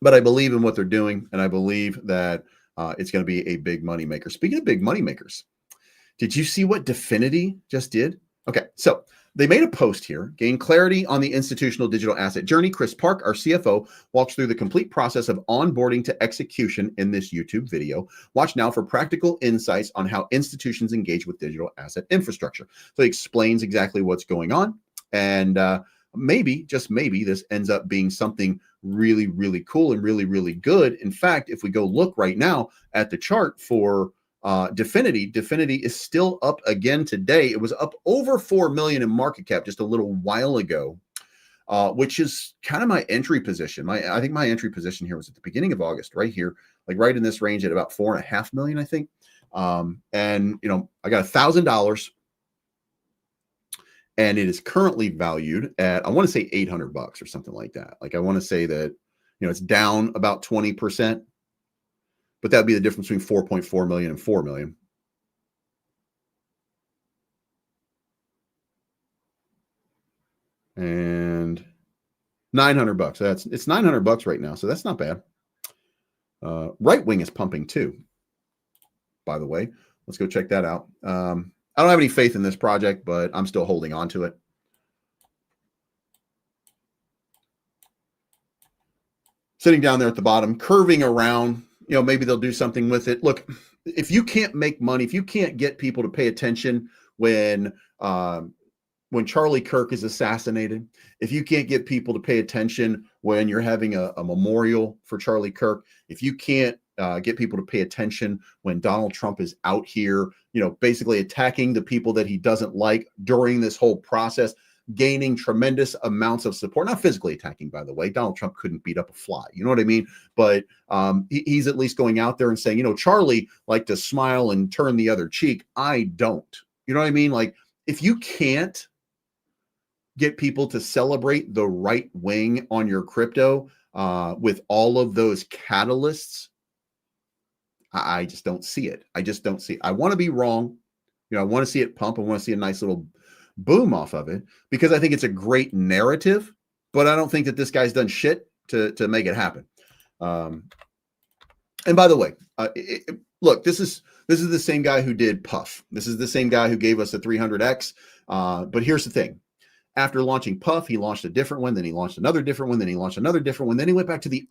But I believe in what they're doing, and I believe that it's going to be a big money maker. Speaking of big money makers, did you see what DFINITY just did? Okay, so they made a post here, gain clarity on the institutional digital asset journey. Chris Park, our CFO, walks through the complete process of onboarding to execution in this YouTube video. Watch now for practical insights on how institutions engage with digital asset infrastructure. So he explains exactly what's going on, and maybe, just maybe, this ends up being something really, really cool and really, really good. In fact, if we go look right now at the chart for DFINITY is still up again today. It was up over 4 million in market cap just a little while ago, which is kind of my entry position. I think my entry position here was at the beginning of August, right here, like right in this range at about 4.5 million, I think. And I got $1,000, and it is currently valued at, I want to say $800 or something like that. Like, I want to say that, it's down about 20%. But that would be the difference between 4.4 million and 4 million. And $900. It's $900 right now, so that's not bad. Right wing is pumping too, by the way. Let's go check that out. I don't have any faith in this project, but I'm still holding on to it. Sitting down there at the bottom, curving around. Maybe they'll do something with it. Look, if you can't make money, if you can't get people to pay attention when Charlie Kirk is assassinated, if you can't get people to pay attention when you're having a memorial for Charlie Kirk, if you can't get people to pay attention when Donald Trump is out here, basically attacking the people that he doesn't like during this whole process, gaining tremendous amounts of support, not physically attacking, by the way. Donald Trump couldn't beat up a fly. You know what I mean? But he's at least going out there and saying, Charlie liked to smile and turn the other cheek. I don't. You know what I mean? Like, if you can't get people to celebrate the right wing on your crypto with all of those catalysts, I just don't see it. I just don't see it. I want to be wrong. I want to see it pump. I want to see a nice little boom off of it, because I think it's a great narrative, but I don't think that this guy's done shit to make it happen. And by the way, look, this is the same guy who did Puff. This is the same guy who gave us the 300X. But here's the thing. After launching Puff, he launched a different one, then he launched another different one, then he launched another different one, then he went back to the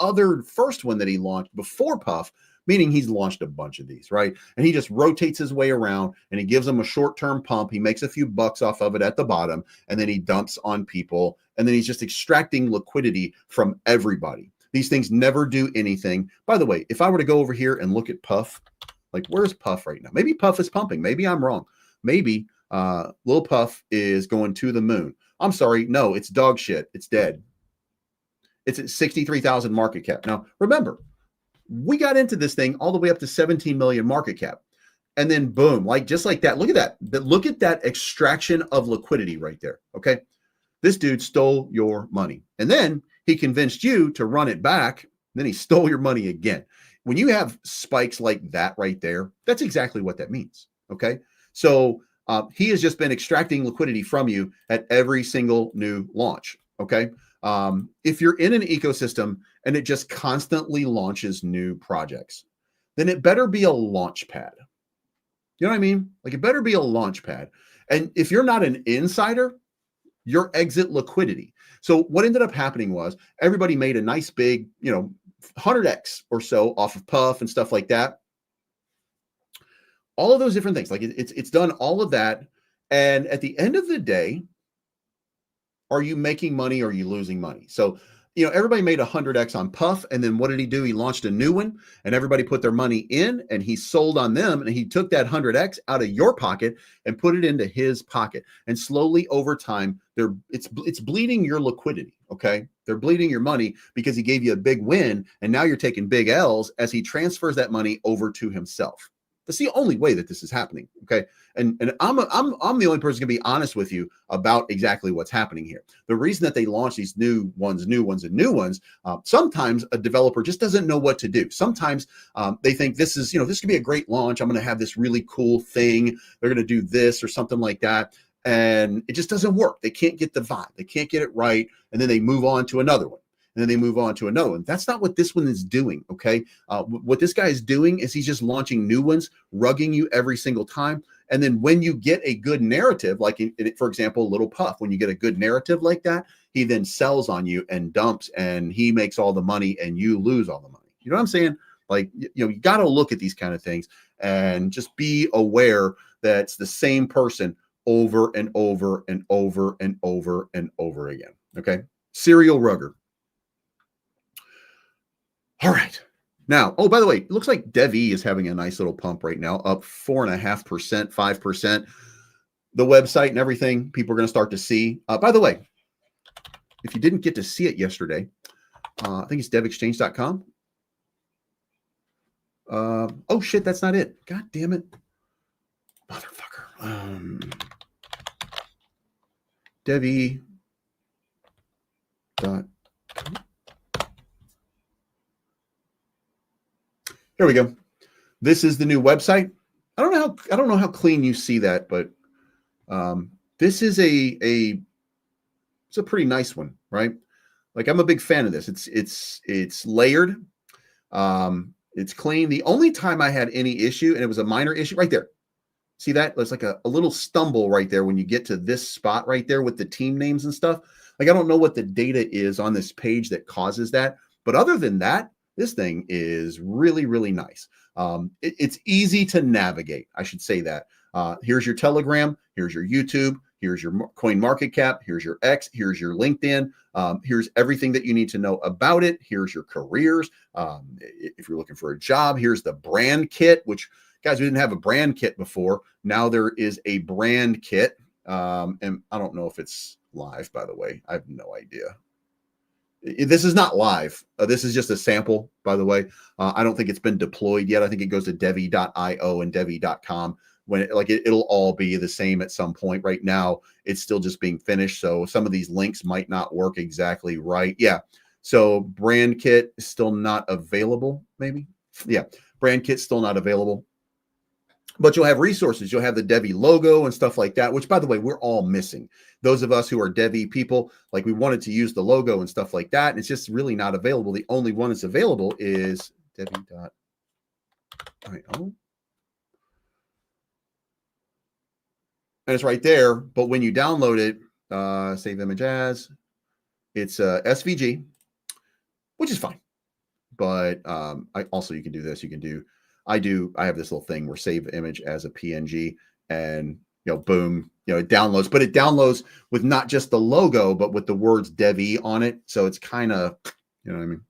first one that he launched before Puff, meaning he's launched a bunch of these, right? And he just rotates his way around, and he gives them a short-term pump. He makes a few bucks off of it at the bottom, and then he dumps on people, and then he's just extracting liquidity from everybody. These things never do anything. By the way, if I were to go over here and look at Puff, like, where's Puff right now? Maybe Puff is pumping. Maybe I'm wrong. Maybe Lil Puff is going to the moon. I'm sorry. No, it's dog shit. It's dead. It's at 63,000 market cap. Now, remember, we got into this thing all the way up to 17 million market cap. And then boom, like just like that. Look at that. Look at that extraction of liquidity right there. Okay. This dude stole your money. And then he convinced you to run it back. Then he stole your money again. When you have spikes like that right there, that's exactly what that means. Okay. So he has just been extracting liquidity from you at every single new launch. Okay. If you're in an ecosystem and it just constantly launches new projects, then it better be a launch pad. You know what I mean? Like it better be a launch pad. And if you're not an insider, your exit liquidity. So what ended up happening was everybody made a nice big, 100x or so off of Puff and stuff like that. All of those different things. Like it's done all of that. And at the end of the day, are you making money or are you losing money? So, everybody made 100x on Puff. And then what did he do? He launched a new one and everybody put their money in and he sold on them. And he took that 100x out of your pocket and put it into his pocket. And slowly over time, it's bleeding your liquidity. Okay. They're bleeding your money because he gave you a big win. And now you're taking big L's as he transfers that money over to himself. That's the only way that this is happening. Okay. And I'm the only person going to be honest with you about exactly what's happening here. The reason that they launch these new ones, sometimes a developer just doesn't know what to do. Sometimes they think this is, this could be a great launch. I'm going to have this really cool thing. They're going to do this or something like that. And it just doesn't work. They can't get the vibe. They can't get it right. And then they move on to another one. And then they move on to another one. That's not what this one is doing, okay? What this guy is doing is he's just launching new ones, rugging you every single time. And then when you get a good narrative, like, for example, Little Puff, when you get a good narrative like that, he then sells on you and dumps, and he makes all the money and you lose all the money. You know what I'm saying? Like, you got to look at these kind of things and just be aware that it's the same person over and over and over and over and over again, okay? Serial rugger. All right. Now, oh, by the way, it looks like DevvE is having a nice little pump right now, up 4.5%, 5%. The website and everything, people are going to start to see. By the way, if you didn't get to see it yesterday, I think it's devexchange.com. Oh, shit, that's not it. God damn it. Motherfucker. DevvE.com. Here we go. This is the new website. I don't know how clean you see that, but this is it's a pretty nice one, right? Like I'm a big fan of this. It's layered. It's clean. The only time I had any issue, and it was a minor issue right there. See that? There's like a little stumble right there when you get to this spot right there with the team names and stuff. Like I don't know what the data is on this page that causes that, but other than that, this thing is really, really nice. It's easy to navigate. I should say that. Here's your Telegram. Here's your YouTube. Here's your coin market cap. Here's your X. Here's your LinkedIn. Here's everything that you need to know about it. Here's your careers. If you're looking for a job, here's the brand kit, which, guys, we didn't have a brand kit before. Now there is a brand kit. And I don't know if it's live, by the way. I have no idea. This is not live. This is just a sample, by the way. I don't think it's been deployed yet. I think it goes to DevvE.io and DevvE.com. When it'll all be the same at some point. Right now, it's still just being finished. So some of these links might not work exactly right. Yeah. So brand kit is still not available, maybe. Yeah. Brand kit still not available. But you'll have resources. You'll have the DevvE logo and stuff like that, which, by the way, we're all missing. Those of us who are DevvE people, like we wanted to use the logo and stuff like that, and it's just really not available. The only one that's available is DevvE.io. And it's right there. But when you download it, save image as, it's SVG, which is fine. But you can do this. You can do. I have this little thing where save image as a PNG and, boom, it downloads, but it downloads with not just the logo, but with the words DevvE on it. So it's kind of, you know what I mean?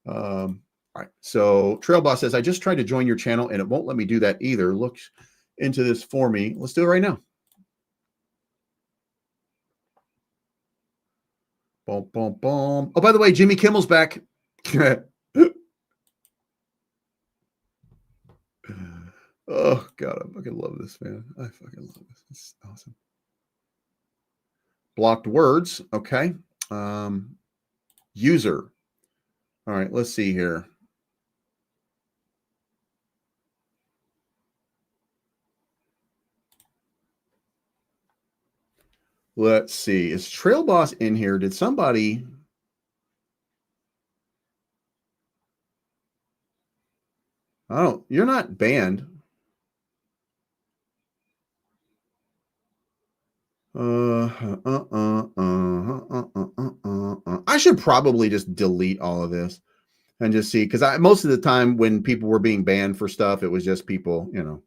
All right. So Trailboss says, I just tried to join your channel and it won't let me do that either. Look into this for me. Let's do it right now. Boom, boom, boom. Oh, by the way, Jimmy Kimmel's back. Oh, God, I fucking love this, man. I fucking love this. It's awesome. Blocked words. Okay. User. All right, let's see here. Let's see. Is Trail Boss in here? Did somebody... Oh, you're not banned. I should probably just delete all of this and just see, because most of the time when people were being banned for stuff, it was just people, you know.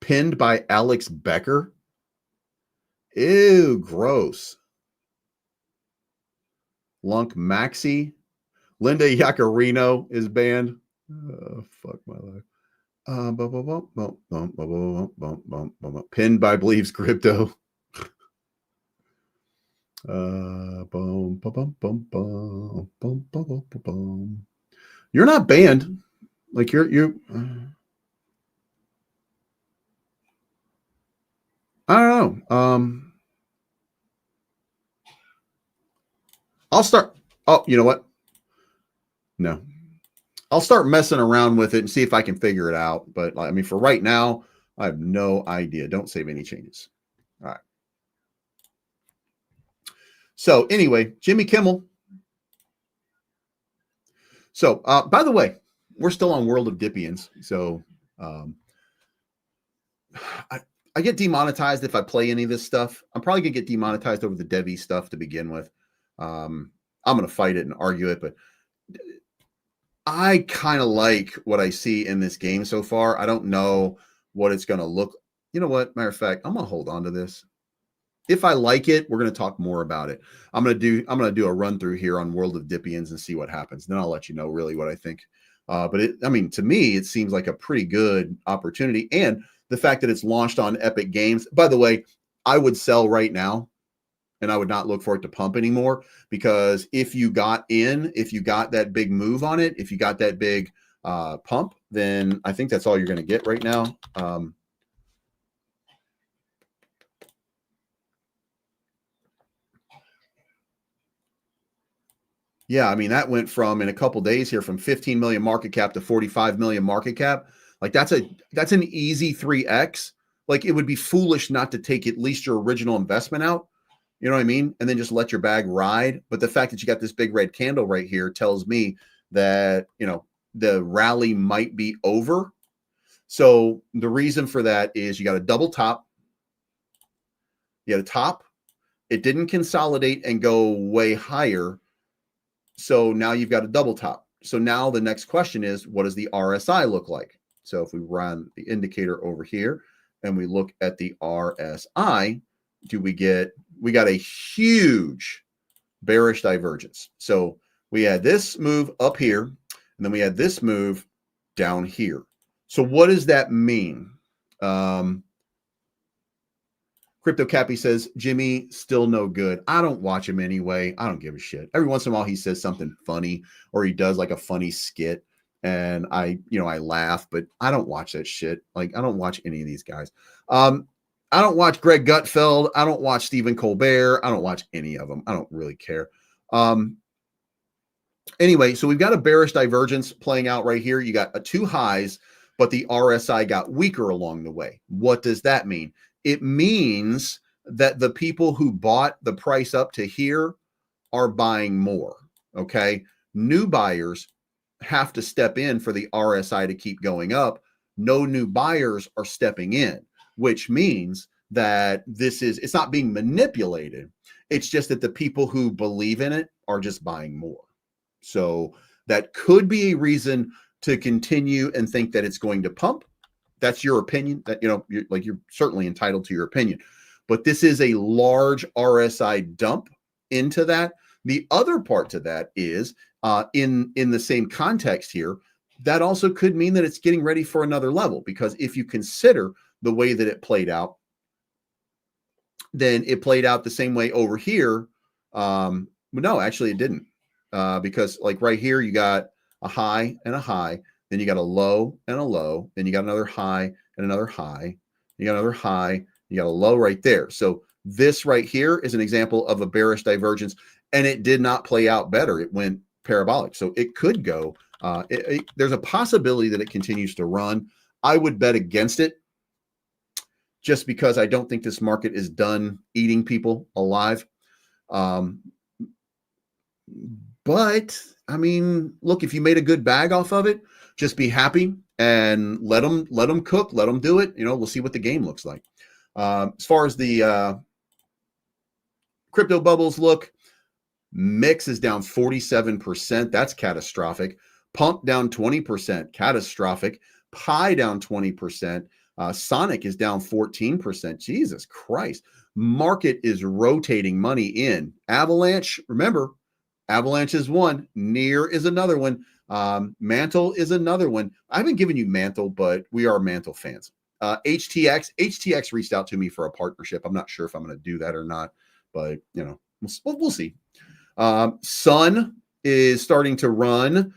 Pinned by Alex Becker. Ew, gross. Lunk Maxi. Linda Yacarino is banned. Oh, fuck my life. Pinned by Believes Crypto. You're not banned. Like you're I don't know. I'll start. Oh, you know what? No. I'll start messing around with it and see if I can figure it out. But I mean, for right now, I have no idea. Don't save any changes. All right. So anyway, Jimmy Kimmel. So by the way, we're still on World of Dippians. So I get demonetized if I play any of this stuff. I'm probably gonna get demonetized over the DevvE stuff to begin with. I'm gonna fight it and argue it, but I kind of like what I see in this game so far. I don't know what it's gonna look. You know what? Matter of fact, I'm gonna hold on to this. If I like it, we're gonna talk more about it. I'm gonna do a run through here on World of Dippians and see what happens. Then I'll let you know really what I think. But I mean, to me, it seems like a pretty good opportunity, and the fact that it's launched on Epic Games. By the way, I would sell right now, and I would not look for it to pump anymore, because if you got that big move on it, if you got that big pump, then I think that's all you're going to get right now. Yeah, I mean, that went from, in a couple days here, from 15 million market cap to 45 million market cap. Like that's an easy 3x. Like it would be foolish not to take at least your original investment out. You know what I mean? And then just let your bag ride. But the fact that you got this big red candle right here tells me that, you know, the rally might be over. So the reason for that is you got a double top. You got a top. It didn't consolidate and go way higher. So now you've got a double top. So now the next question is, what does the RSI look like? So if we run the indicator over here and we look at the RSI, we got a huge bearish divergence. So we had this move up here, and then we had this move down here. So what does that mean? Crypto Cappy says, Jimmy, still no good. I don't watch him anyway. I don't give a shit. Every once in a while he says something funny, or he does like a funny skit, and I laugh, but I don't watch that shit. Like, I don't watch any of these guys. I don't watch Greg Gutfeld. I don't watch Stephen Colbert. I don't watch any of them. I don't really care. Anyway, so we've got a bearish divergence playing out right here. You got two highs, but the RSI got weaker along the way. What does that mean? It means that the people who bought the price up to here are buying more, okay? New buyers have to step in for the RSI to keep going up. No new buyers are stepping in, which means that it's not being manipulated. It's just that the people who believe in it are just buying more. So that could be a reason to continue and think that it's going to pump. That's your opinion. That, you're certainly entitled to your opinion. But this is a large RSI dump into that. The other part to that is in the same context here, that also could mean that it's getting ready for another level, because if you consider the way that it played out, then it played out the same way over here. No, actually it didn't. Because like right here, you got a high and a high, then you got a low and a low, then you got another high and another high, you got another high, you got a low right there. So this right here is an example of a bearish divergence, and it did not play out better. It went parabolic. So it could go, there's a possibility that it continues to run. I would bet against it just because I don't think this market is done eating people alive. But I mean, look, if you made a good bag off of it, just be happy and let them cook, let them do it. You know, we'll see what the game looks like. As far as the crypto bubbles look, Mix is down 47%. That's catastrophic. Pump down 20%. Catastrophic. Pi down 20%. Sonic is down 14%. Jesus Christ. Market is rotating money in. Avalanche, remember, Avalanche is one. Near is another one. Mantle is another one. I haven't given you Mantle, but we are Mantle fans. HTX reached out to me for a partnership. I'm not sure if I'm going to do that or not, but you know, we'll see. Sun is starting to run.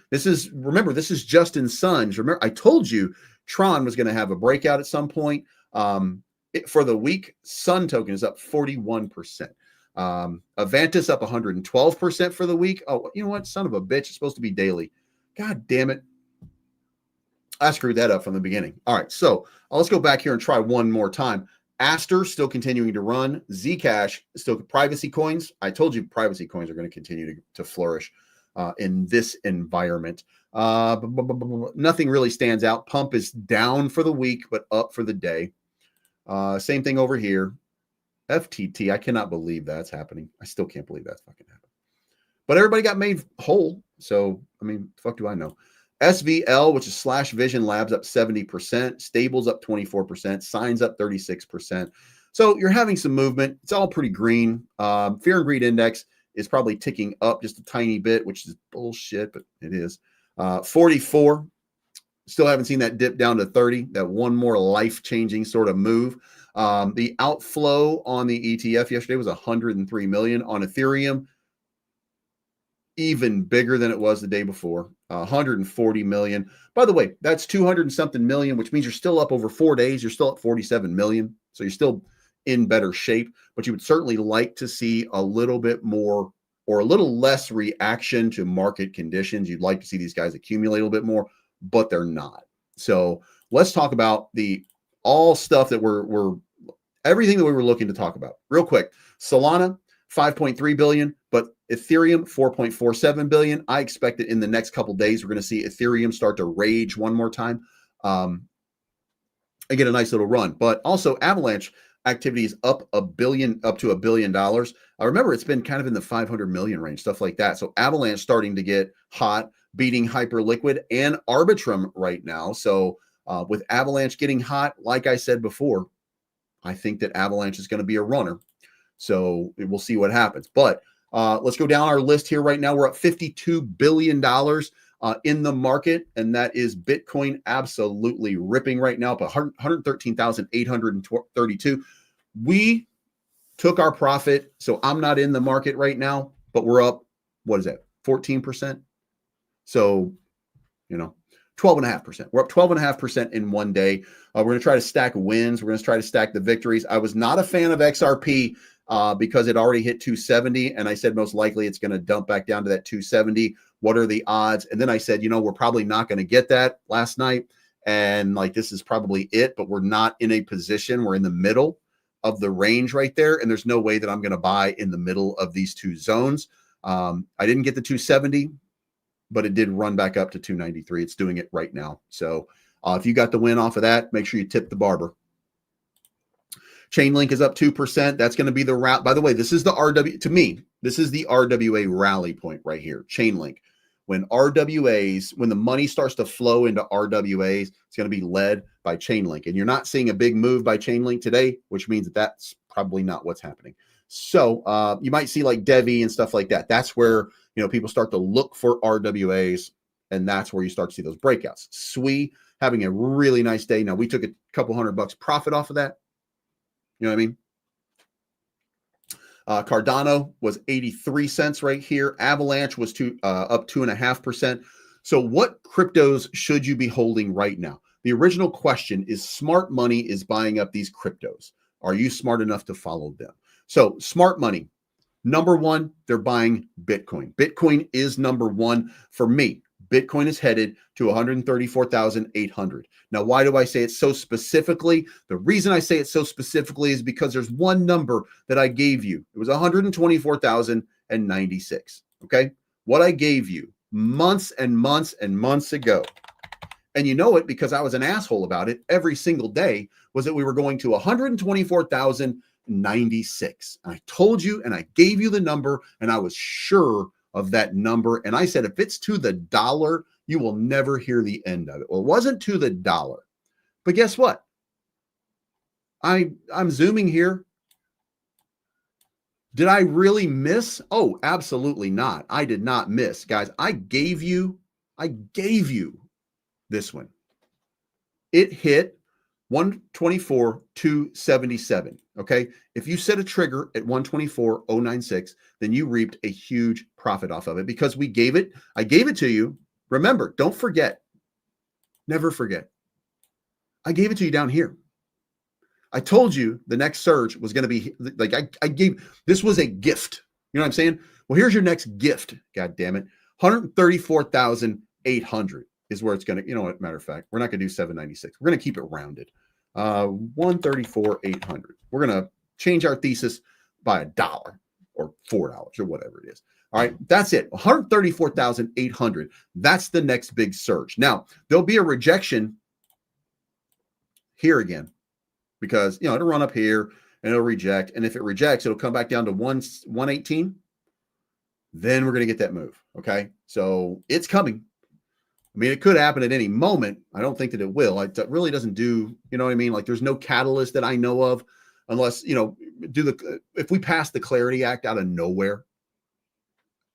Remember, this is just in Suns. Remember, I told you Tron was going to have a breakout at some point. For the week, Sun token is up 41%. Avantis up 112% for the week. Oh, you know what? Son of a bitch. It's supposed to be daily. God damn it. I screwed that up from the beginning. All right. So let's go back here and try one more time. Aster still continuing to run. Zcash still privacy coins. I told you privacy coins are going to continue to flourish in this environment. Nothing really stands out. Pump is down for the week, but up for the day. Same thing over here. FTT, I cannot believe that's happening. I still can't believe that's fucking happening. But everybody got made whole. So, I mean, fuck do I know. SVL, which is /Vision Labs, up 70%. Stables up 24%. Signs up 36%. So you're having some movement. It's all pretty green. Fear and Greed Index is probably ticking up just a tiny bit, which is bullshit, but it is. 44. Still haven't seen that dip down to 30. That one more life-changing sort of move. The outflow on the ETF yesterday was 103 million. On Ethereum, even bigger than it was the day before, 140 million. By the way, that's 200 and something million, which means you're still up over 4 days. You're still at 47 million. So you're still in better shape, but you would certainly like to see a little bit more or a little less reaction to market conditions. You'd like to see these guys accumulate a little bit more, but they're not. So let's talk about all stuff that we're everything that we were looking to talk about real quick. Solana, 5.3 billion, but Ethereum, 4.47 billion. I expect that in the next couple days, we're going to see Ethereum start to rage one more time and get a nice little run. But also Avalanche activity is up to $1 billion. Remember, it's been kind of in the 500 million range, stuff like that. So Avalanche starting to get hot, beating Hyperliquid and Arbitrum right now. So with Avalanche getting hot, like I said before, I think that Avalanche is going to be a runner. So we'll see what happens. But let's go down our list here right now. We're at $52 billion in the market, and that is Bitcoin absolutely ripping right now, up 113,832. We took our profit, so I'm not in the market right now, but we're up, what is that, 14%? So, 12.5%. We're up 12.5% in one day. We're going to try to stack wins. We're going to try to stack the victories. I was not a fan of XRP because it already hit 270, and I said most likely it's going to dump back down to that 270. What are the odds? And then I said, we're probably not going to get that last night, and this is probably it, but we're not in a position. We're in the middle of the range right there, and there's no way that I'm going to buy in the middle of these two zones. I didn't get the 270. But it did run back up to 293. It's doing it right now. So if you got the win off of that, make sure you tip the barber. Chainlink is up 2%. That's going to be the route. By the way, this is the this is the RWA rally point right here. Chainlink. When the money starts to flow into RWAs, it's going to be led by Chainlink. And you're not seeing a big move by Chainlink today, which means that that's probably not what's happening. So you might see like DevvE and stuff like that. That's where people start to look for RWAs, and that's where you start to see those breakouts. SWE having a really nice day. Now we took a couple $100 profit off of that. You know what I mean? Cardano was 83 cents right here. Avalanche was up 2.5%. So what cryptos should you be holding right now? The original question is smart money is buying up these cryptos. Are you smart enough to follow them? So smart money, number one, they're buying Bitcoin. Bitcoin is number one for me. Bitcoin is headed to 134,800. Now, why do I say it so specifically? The reason I say it so specifically is because there's one number that I gave you. It was 124,096. Okay. What I gave you months and months and months ago, and you know it because I was an asshole about it every single day, was that we were going to 124,096. I told you and I gave you the number and I was sure of that number. And I said, if it's to the dollar, you will never hear the end of it. Well, it wasn't to the dollar, but guess what? I'm zooming here. Did I really miss? Oh, absolutely not. I did not miss, guys. I gave you this one. It hit 124,277. Okay. If you set a trigger at 124,096, then you reaped a huge profit off of it because I gave it to you. Remember, don't forget, never forget. I gave it to you down here. I told you the next surge was going to be like, this was a gift. You know what I'm saying? Well, here's your next gift. God damn it. 134,800 is where it's going to, you know what, matter of fact, we're not going to do 796. We're going to keep it rounded. 134,800. We're going to change our thesis by $1 or $4 or whatever it is. All right, that's it. 134,800. That's the next big surge. Now, there'll be a rejection here again because, you know, it'll run up here and it'll reject. And if it rejects, it'll come back down to 118. Then we're going to get that move. Okay, so it's coming. I mean, it could happen at any moment. I don't think that it will. It really doesn't do, you know what I mean? Like there's no catalyst that I know of unless, you know, if we pass the Clarity Act out of nowhere,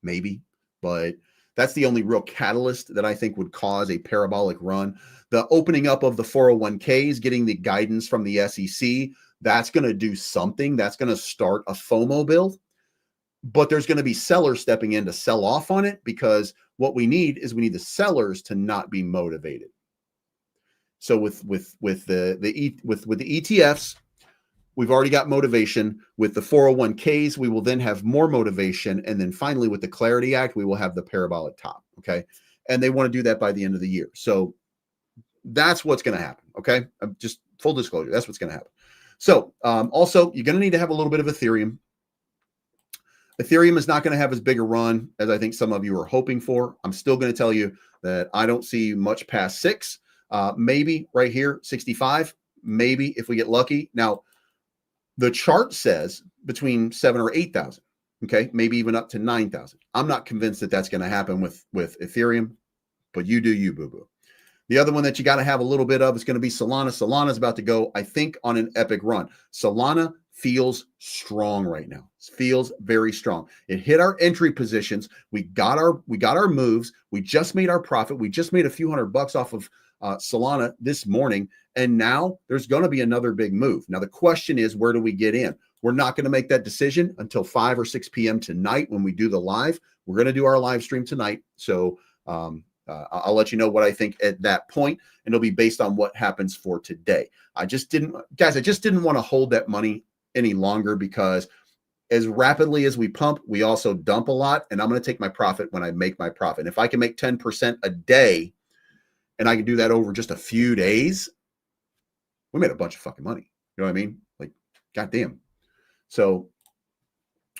maybe, but that's the only real catalyst that I think would cause a parabolic run. The opening up of the 401ks, getting the guidance from the SEC, that's going to do something. That's going to start a FOMO build, but there's going to be sellers stepping in to sell off on it because what we need is we need the sellers to not be motivated. So with the ETFs, we've already got motivation. With the 401ks, we will then have more motivation. And then finally, with the Clarity Act, we will have the parabolic top. Okay. And they want to do that by the end of the year. So that's what's going to happen. Okay. Just full disclosure. That's what's going to happen. So also, you're going to need to have a little bit of Ethereum. Ethereum is not going to have as big a run as I think some of you are hoping for. I'm still going to tell you that I don't see much past 6, maybe right here, 65, maybe if we get lucky. Now, the chart says between 7 or 8,000, okay, maybe even up to 9,000. I'm not convinced that that's going to happen with Ethereum, but you do you, boo-boo. The other one that you got to have a little bit of is going to be Solana. Solana is about to go, I think, on an epic run. Solana feels strong right now. It feels very strong. It hit our entry positions. We got our moves. We just made our profit. We just made a few $100 off of Solana this morning. And now there's going to be another big move. Now, the question is, where do we get in? We're not going to make that decision until 5 or 6 p.m. tonight when we do the live. We're going to do our live stream tonight. So I'll let you know what I think at that point, and it'll be based on what happens for today. I just didn't want to hold that money any longer because as rapidly as we pump, we also dump a lot, and I'm going to take my profit when I make my profit. And if I can make 10% a day and I can do that over just a few days, we made a bunch of fucking money. You know what I mean? Like, goddamn. So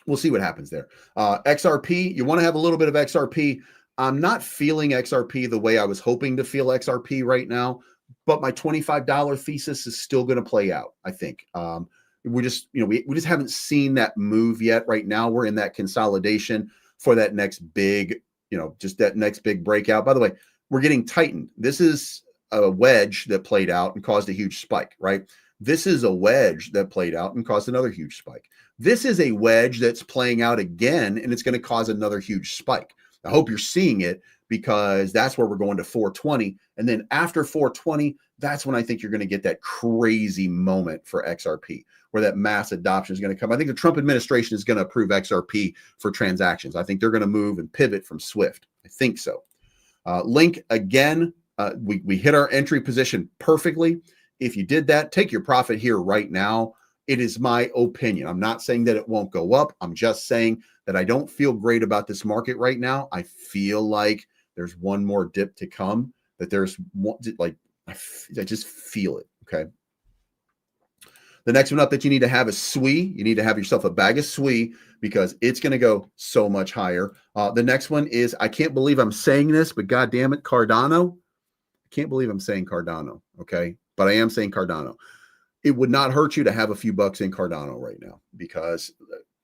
we'll see what happens there. XRP, you want to have a little bit of XRP. I'm not feeling XRP the way I was hoping to feel XRP right now, but my $25 thesis is still going to play out, I think. We just haven't seen that move yet. Right now, we're in that consolidation for that next big, just that next big breakout. By the way, we're getting tightened. This is a wedge that played out and caused a huge spike, right? This is a wedge that played out and caused another huge spike. This is a wedge that's playing out again, and it's going to cause another huge spike. I hope you're seeing it because that's where we're going to 420. And then after 420, that's when I think you're going to get that crazy moment for XRP. where that mass adoption is going to come. I think the Trump administration is going to approve XRP for transactions. I think they're going to move and pivot from Swift. I think so. Link, again, we hit our entry position perfectly. If you did that, take your profit here right now. It is my opinion. I'm not saying that it won't go up. I'm just saying that I don't feel great about this market right now. I feel like there's one more dip to come, that there's one, like, I just feel it. Okay. The next one up that you need to have is SWE. You need to have yourself a bag of SWE because it's going to go so much higher. The next one is, I can't believe I'm saying this, but God damn it, Cardano. I can't believe I'm saying Cardano. Okay. But I am saying Cardano. It would not hurt you to have a few bucks in Cardano right now, because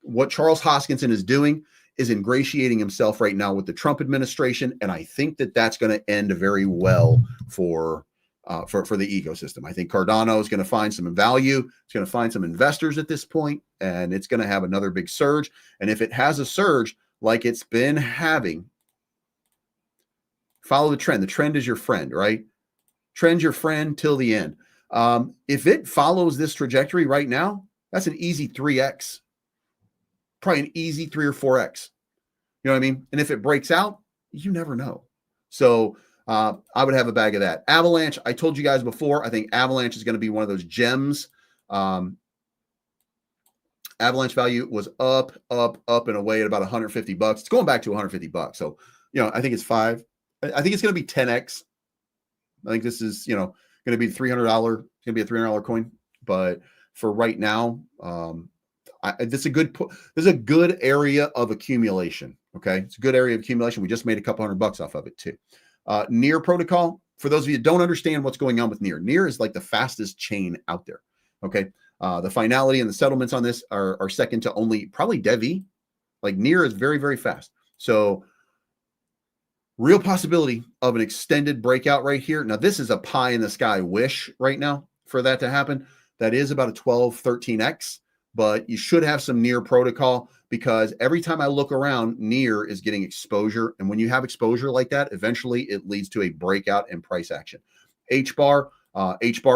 what Charles Hoskinson is doing is ingratiating himself right now with the Trump administration. And I think that that's going to end very well for the ecosystem. I think Cardano is going to find some value. It's going to find some investors at this point, and it's going to have another big surge. And if it has a surge like it's been having, follow the trend. The trend is your friend, right? Trend's your friend till the end. If it follows this trajectory right now, that's an easy 3x, probably an easy 3 or 4x. You know what I mean? And if it breaks out, you never know. So I would have a bag of that. Avalanche, I told you guys before, I think Avalanche is going to be one of those gems. Avalanche value was up and away at about 150 bucks. It's going back to 150 bucks. So, you know, I think it's 5. I think it's going to be 10x. I think this is, you know, going to be $300. It's going to be a $300 coin. But for right now, this is a good area of accumulation. Okay, it's a good area of accumulation. We just made a couple $100 off of it too. Near protocol. For those of you that don't understand what's going on with Near is like the fastest chain out there. Okay, the finality and the settlements on this are second to only probably DevvE. Like Near is very, very fast. So real possibility of an extended breakout right here. Now, this is a pie in the sky wish right now for that to happen. That is about a 12, 13x, but you should have some Near protocol, because every time I look around, Near is getting exposure. And when you have exposure like that, eventually it leads to a breakout and price action. HBAR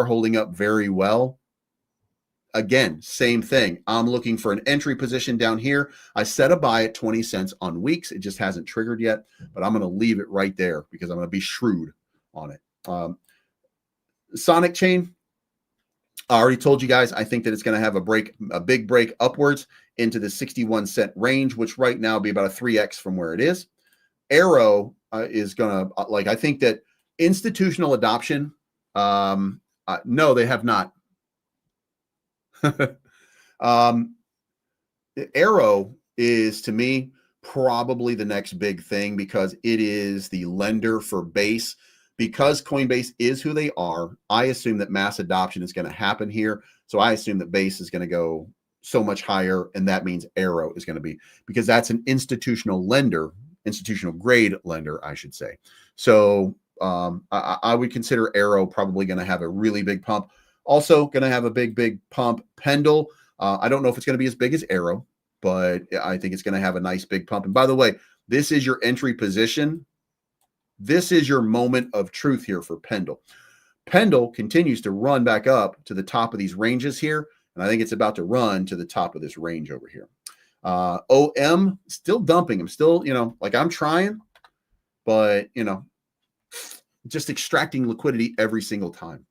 holding up very well. Again, same thing. I'm looking for an entry position down here. I set a buy at 20 cents on weeks. It just hasn't triggered yet, but I'm going to leave it right there because I'm going to be shrewd on it. Sonic Chain, I already told you guys, I think that it's going to have a big break upwards into the 61 cent range, which right now be about a 3x from where it is. Arrow is going to, I think that institutional adoption, no, they have not. Arrow is, to me, probably the next big thing, because it is the lender for Base. Because Coinbase is who they are, I assume that mass adoption is going to happen here. So I assume that Base is going to go so much higher, and that means Arrow is going to be, because that's an institutional lender, institutional grade lender, I should say. So I would consider Arrow probably going to have a really big pump. Also going to have a big pump. Pendle, I don't know if it's going to be as big as Arrow, but I think it's going to have a nice big pump. And by the way, this is your entry position. This is your moment of truth here for Pendle. Pendle continues to run back up to the top of these ranges here, and I think it's about to run to the top of this range over here. OM, still dumping. I'm still, I'm trying, but, just extracting liquidity every single time.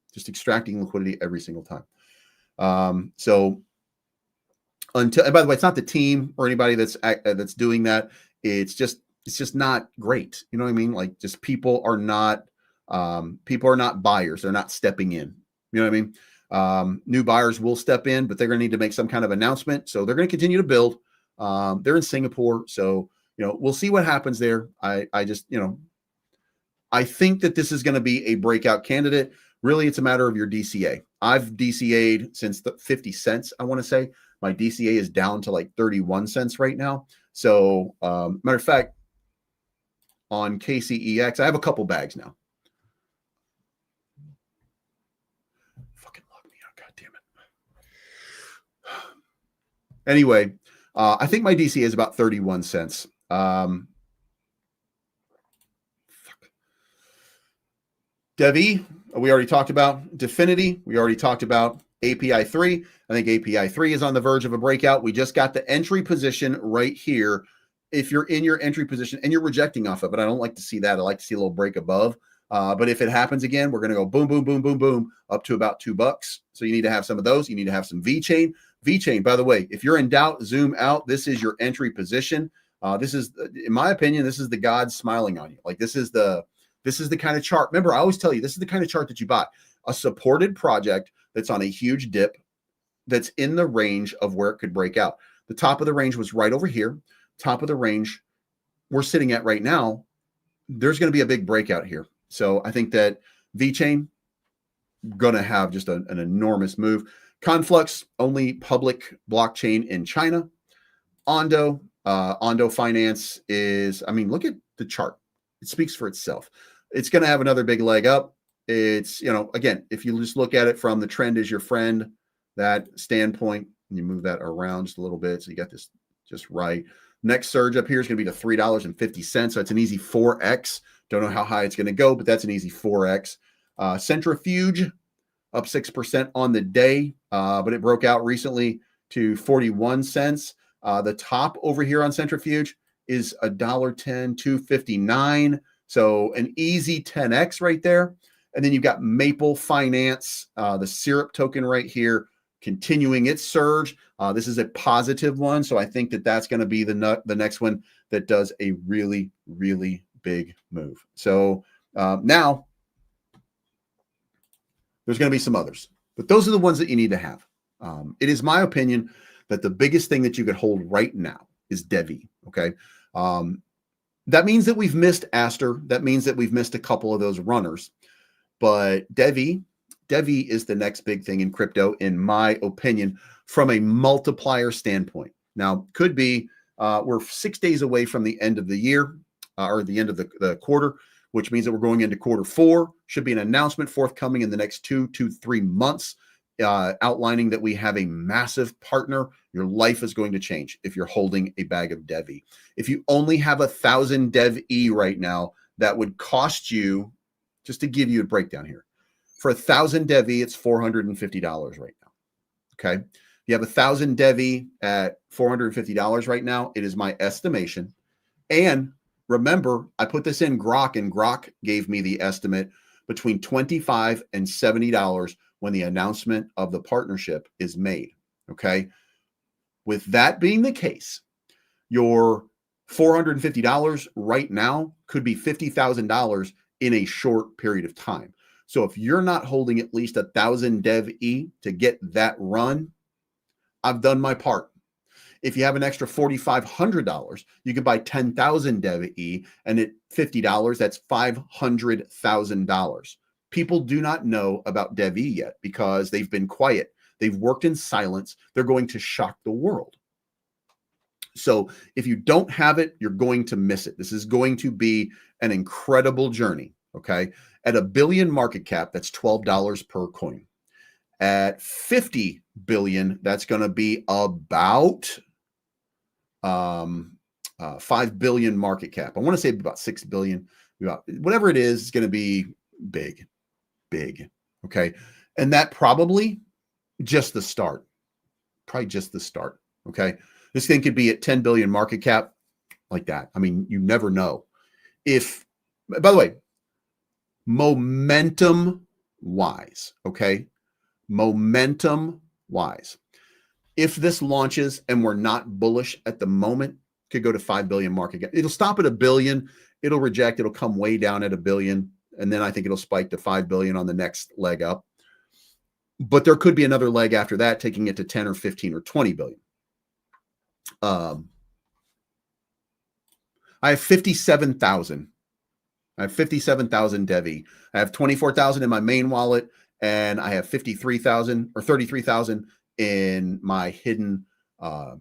So until, and by the way, it's not the team or anybody that's doing that. It's just not great. You know what I mean? Like, just people are not buyers. They're not stepping in. You know what I mean? New buyers will step in, but they're going to need to make some kind of announcement. So they're going to continue to build. They're in Singapore. So, we'll see what happens there. I just, I think that this is going to be a breakout candidate. Really, it's a matter of your DCA. I've DCA'd since the 50 cents, I want to say. My DCA is down to like 31 cents right now. So, matter of fact, on KCEX, I have a couple bags now. Fucking lock me out, God damn it. Anyway, I think my DCA is about 31 cents. DevvE, we already talked about. Definity, we already talked about. API 3. I think API 3 is on the verge of a breakout. We just got the entry position right here. If you're in your entry position and you're rejecting off of it, I don't like to see that. I like to see a little break above. But if it happens again, we're going to go boom, boom, boom, boom, boom, up to about $2. So you need to have some of those. You need to have some VeChain. VeChain, by the way, if you're in doubt, zoom out. This is your entry position. This is, in my opinion, this is the God smiling on you. Like this is the kind of chart. Remember, I always tell you, this is the kind of chart that you buy. A supported project that's on a huge dip that's in the range of where it could break out. The top of the range was right over here. Top of the range we're sitting at right now, there's going to be a big breakout here. So I think that VeChain going to have just an enormous move. Conflux, only public blockchain in China. Ondo Finance is, I mean, look at the chart. It speaks for itself. It's going to have another big leg up. It's, you know, again, if you just look at it from the trend is your friend, that standpoint, and you move that around just a little bit. So you got this just right. Next surge up here is going to be to $3.50. So it's an easy 4X. Don't know how high it's going to go, but that's an easy 4X. Centrifuge up 6% on the day, but it broke out recently to 41 cents. The top over here on Centrifuge is $1.10, $2.59. So an easy 10X right there. And then you've got Maple Finance, the syrup token right here, continuing its surge. This is a positive one. So I think that that's going to be the next one that does a really, really big move. So now there's going to be some others, but those are the ones that you need to have. It is my opinion that the biggest thing that you could hold right now is DevvE. Okay. That means that we've missed Aster. That means that we've missed a couple of those runners, but DevvE is the next big thing in crypto, in my opinion, from a multiplier standpoint. Now, could be we're 6 days away from the end of the year or the end of the quarter, which means that we're going into quarter 4. Should be an announcement forthcoming in the next 2 to 3 months, outlining that we have a massive partner. Your life is going to change if you're holding a bag of DevvE. If you only have 1,000 DevvE right now, that would cost you, just to give you a breakdown here, for 1,000 DevvE, it's $450 right now. Okay. You have 1,000 DevvE at $450 right now. It is my estimation. And remember, I put this in Grok, and Grok gave me the estimate between $25 and $70 when the announcement of the partnership is made. Okay. With that being the case, your $450 right now could be $50,000 in a short period of time. So if you're not holding at least 1,000 DevvE to get that run, I've done my part. If you have an extra $4,500, you can buy 10,000 DevvE, and at $50, that's $500,000. People do not know about DevvE yet because they've been quiet. They've worked in silence. They're going to shock the world. So if you don't have it, you're going to miss it. This is going to be an incredible journey. Okay. At $1 billion market cap, that's $12 per coin. At 50 billion, that's going to be about 5 billion market cap. I want to say about 6 billion. Whatever it is, it's going to be big. Okay. And that probably just the start. Probably just the start. Okay. This thing could be at 10 billion market cap, like that. I mean, you never know. If, by the way, momentum wise, okay? Momentum wise. If this launches and we're not bullish at the moment, could go to 5 billion market cap. It'll stop at $1 billion. It'll reject. It'll come way down at $1 billion. And then I think it'll spike to 5 billion on the next leg up. But there could be another leg after that, taking it to 10 or 15 or 20 billion. I have 57,000. I have 57,000 DevvE. I have 24,000 in my main wallet, and I have 53,000 or 33,000 in my hidden wallet.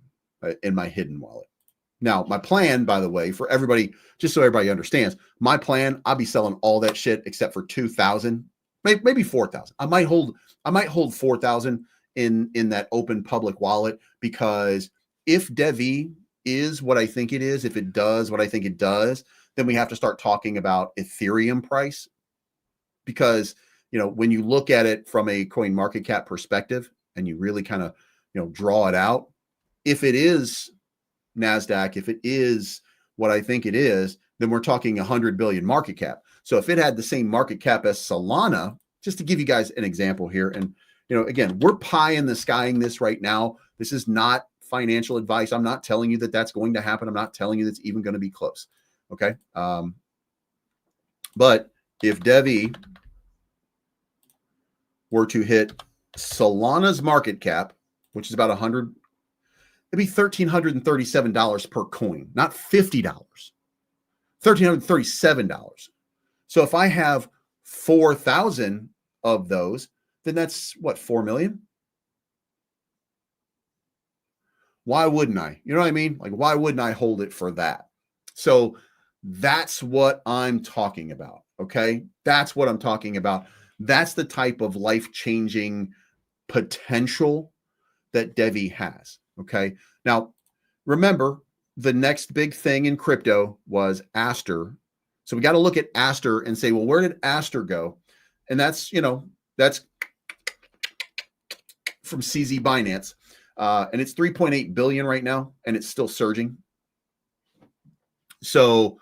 Now, my plan, by the way, for everybody, just so everybody understands, my plan, I'll be selling all that shit except for 2,000, maybe 4,000. I might hold 4,000 in that open public wallet, because if DevvE is what I think it is, if it does what I think it does, then we have to start talking about Ethereum price, because when you look at it from a coin market cap perspective and you really kind of, draw it out, if it is NASDAQ, if it is what I think it is, then we're talking 100 billion market cap. So if it had the same market cap as Solana, just to give you guys an example here, and again, we're pie in the skying this right now. This is not financial advice. I'm not telling you that that's going to happen. I'm not telling you that's even going to be close. Okay. But if DevvE were to hit Solana's market cap, which is about 100, it'd be $1,337 per coin, not $50, $1,337. So if I have 4,000 of those, then that's what, 4 million? Why wouldn't I? You know what I mean? Like, why wouldn't I hold it for that? So that's what I'm talking about. Okay. That's what I'm talking about. That's the type of life-changing potential that DevvE has. Okay. Now, remember, the next big thing in crypto was Aster. So we got to look at Aster and say, well, where did Aster go? And that's, that's from CZ Binance. And it's 3.8 billion right now, and it's still surging. So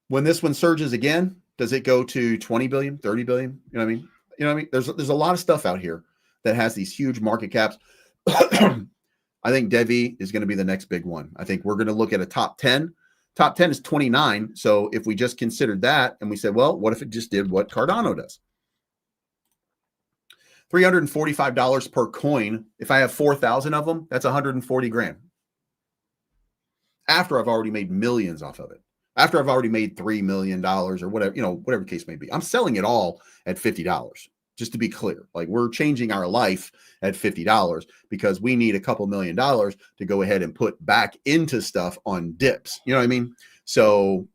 when this one surges again, does it go to 20 billion, 30 billion? You know what I mean? There's a lot of stuff out here that has these huge market caps. I think DevvE is going to be the next big one. I think we're going to look at a top 10. Top 10 is 29. So if we just considered that and we said, well, what if it just did what Cardano does? $345 per coin. If I have 4,000 of them, that's 140 grand. After I've already made millions off of it. After I've already made $3 million or whatever, whatever the case may be. I'm selling it all at $50, just to be clear. Like, we're changing our life at $50 because we need a couple $1 million to go ahead and put back into stuff on dips. You know what I mean? So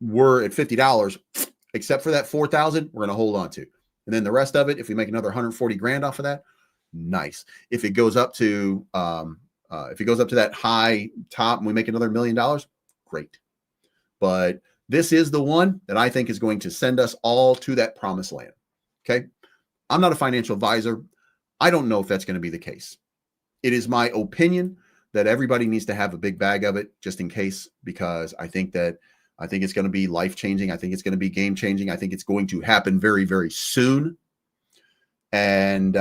we're at $50, except for that 4,000, we're going to hold on to. And then the rest of it, if we make another 140 grand off of that, nice. If it goes up to that high top and we make another $1 million, great. But this is the one that I think is going to send us all to that promised land. Okay. I'm not a financial advisor. I don't know if that's going to be the case. It is my opinion that everybody needs to have a big bag of it just in case, because I think it's going to be life-changing. I think it's going to be game-changing. I think it's going to happen very, very soon. And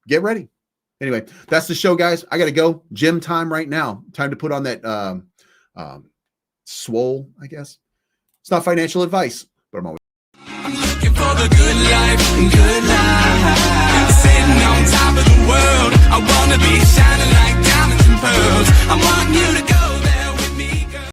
get ready. Anyway, that's the show, guys. I got to go. Gym time right now. Time to put on that swole, I guess. It's not financial advice, but I'm looking for the good life, sitting on top of the world. I wanna be shining like diamonds and pearls. I want you to go.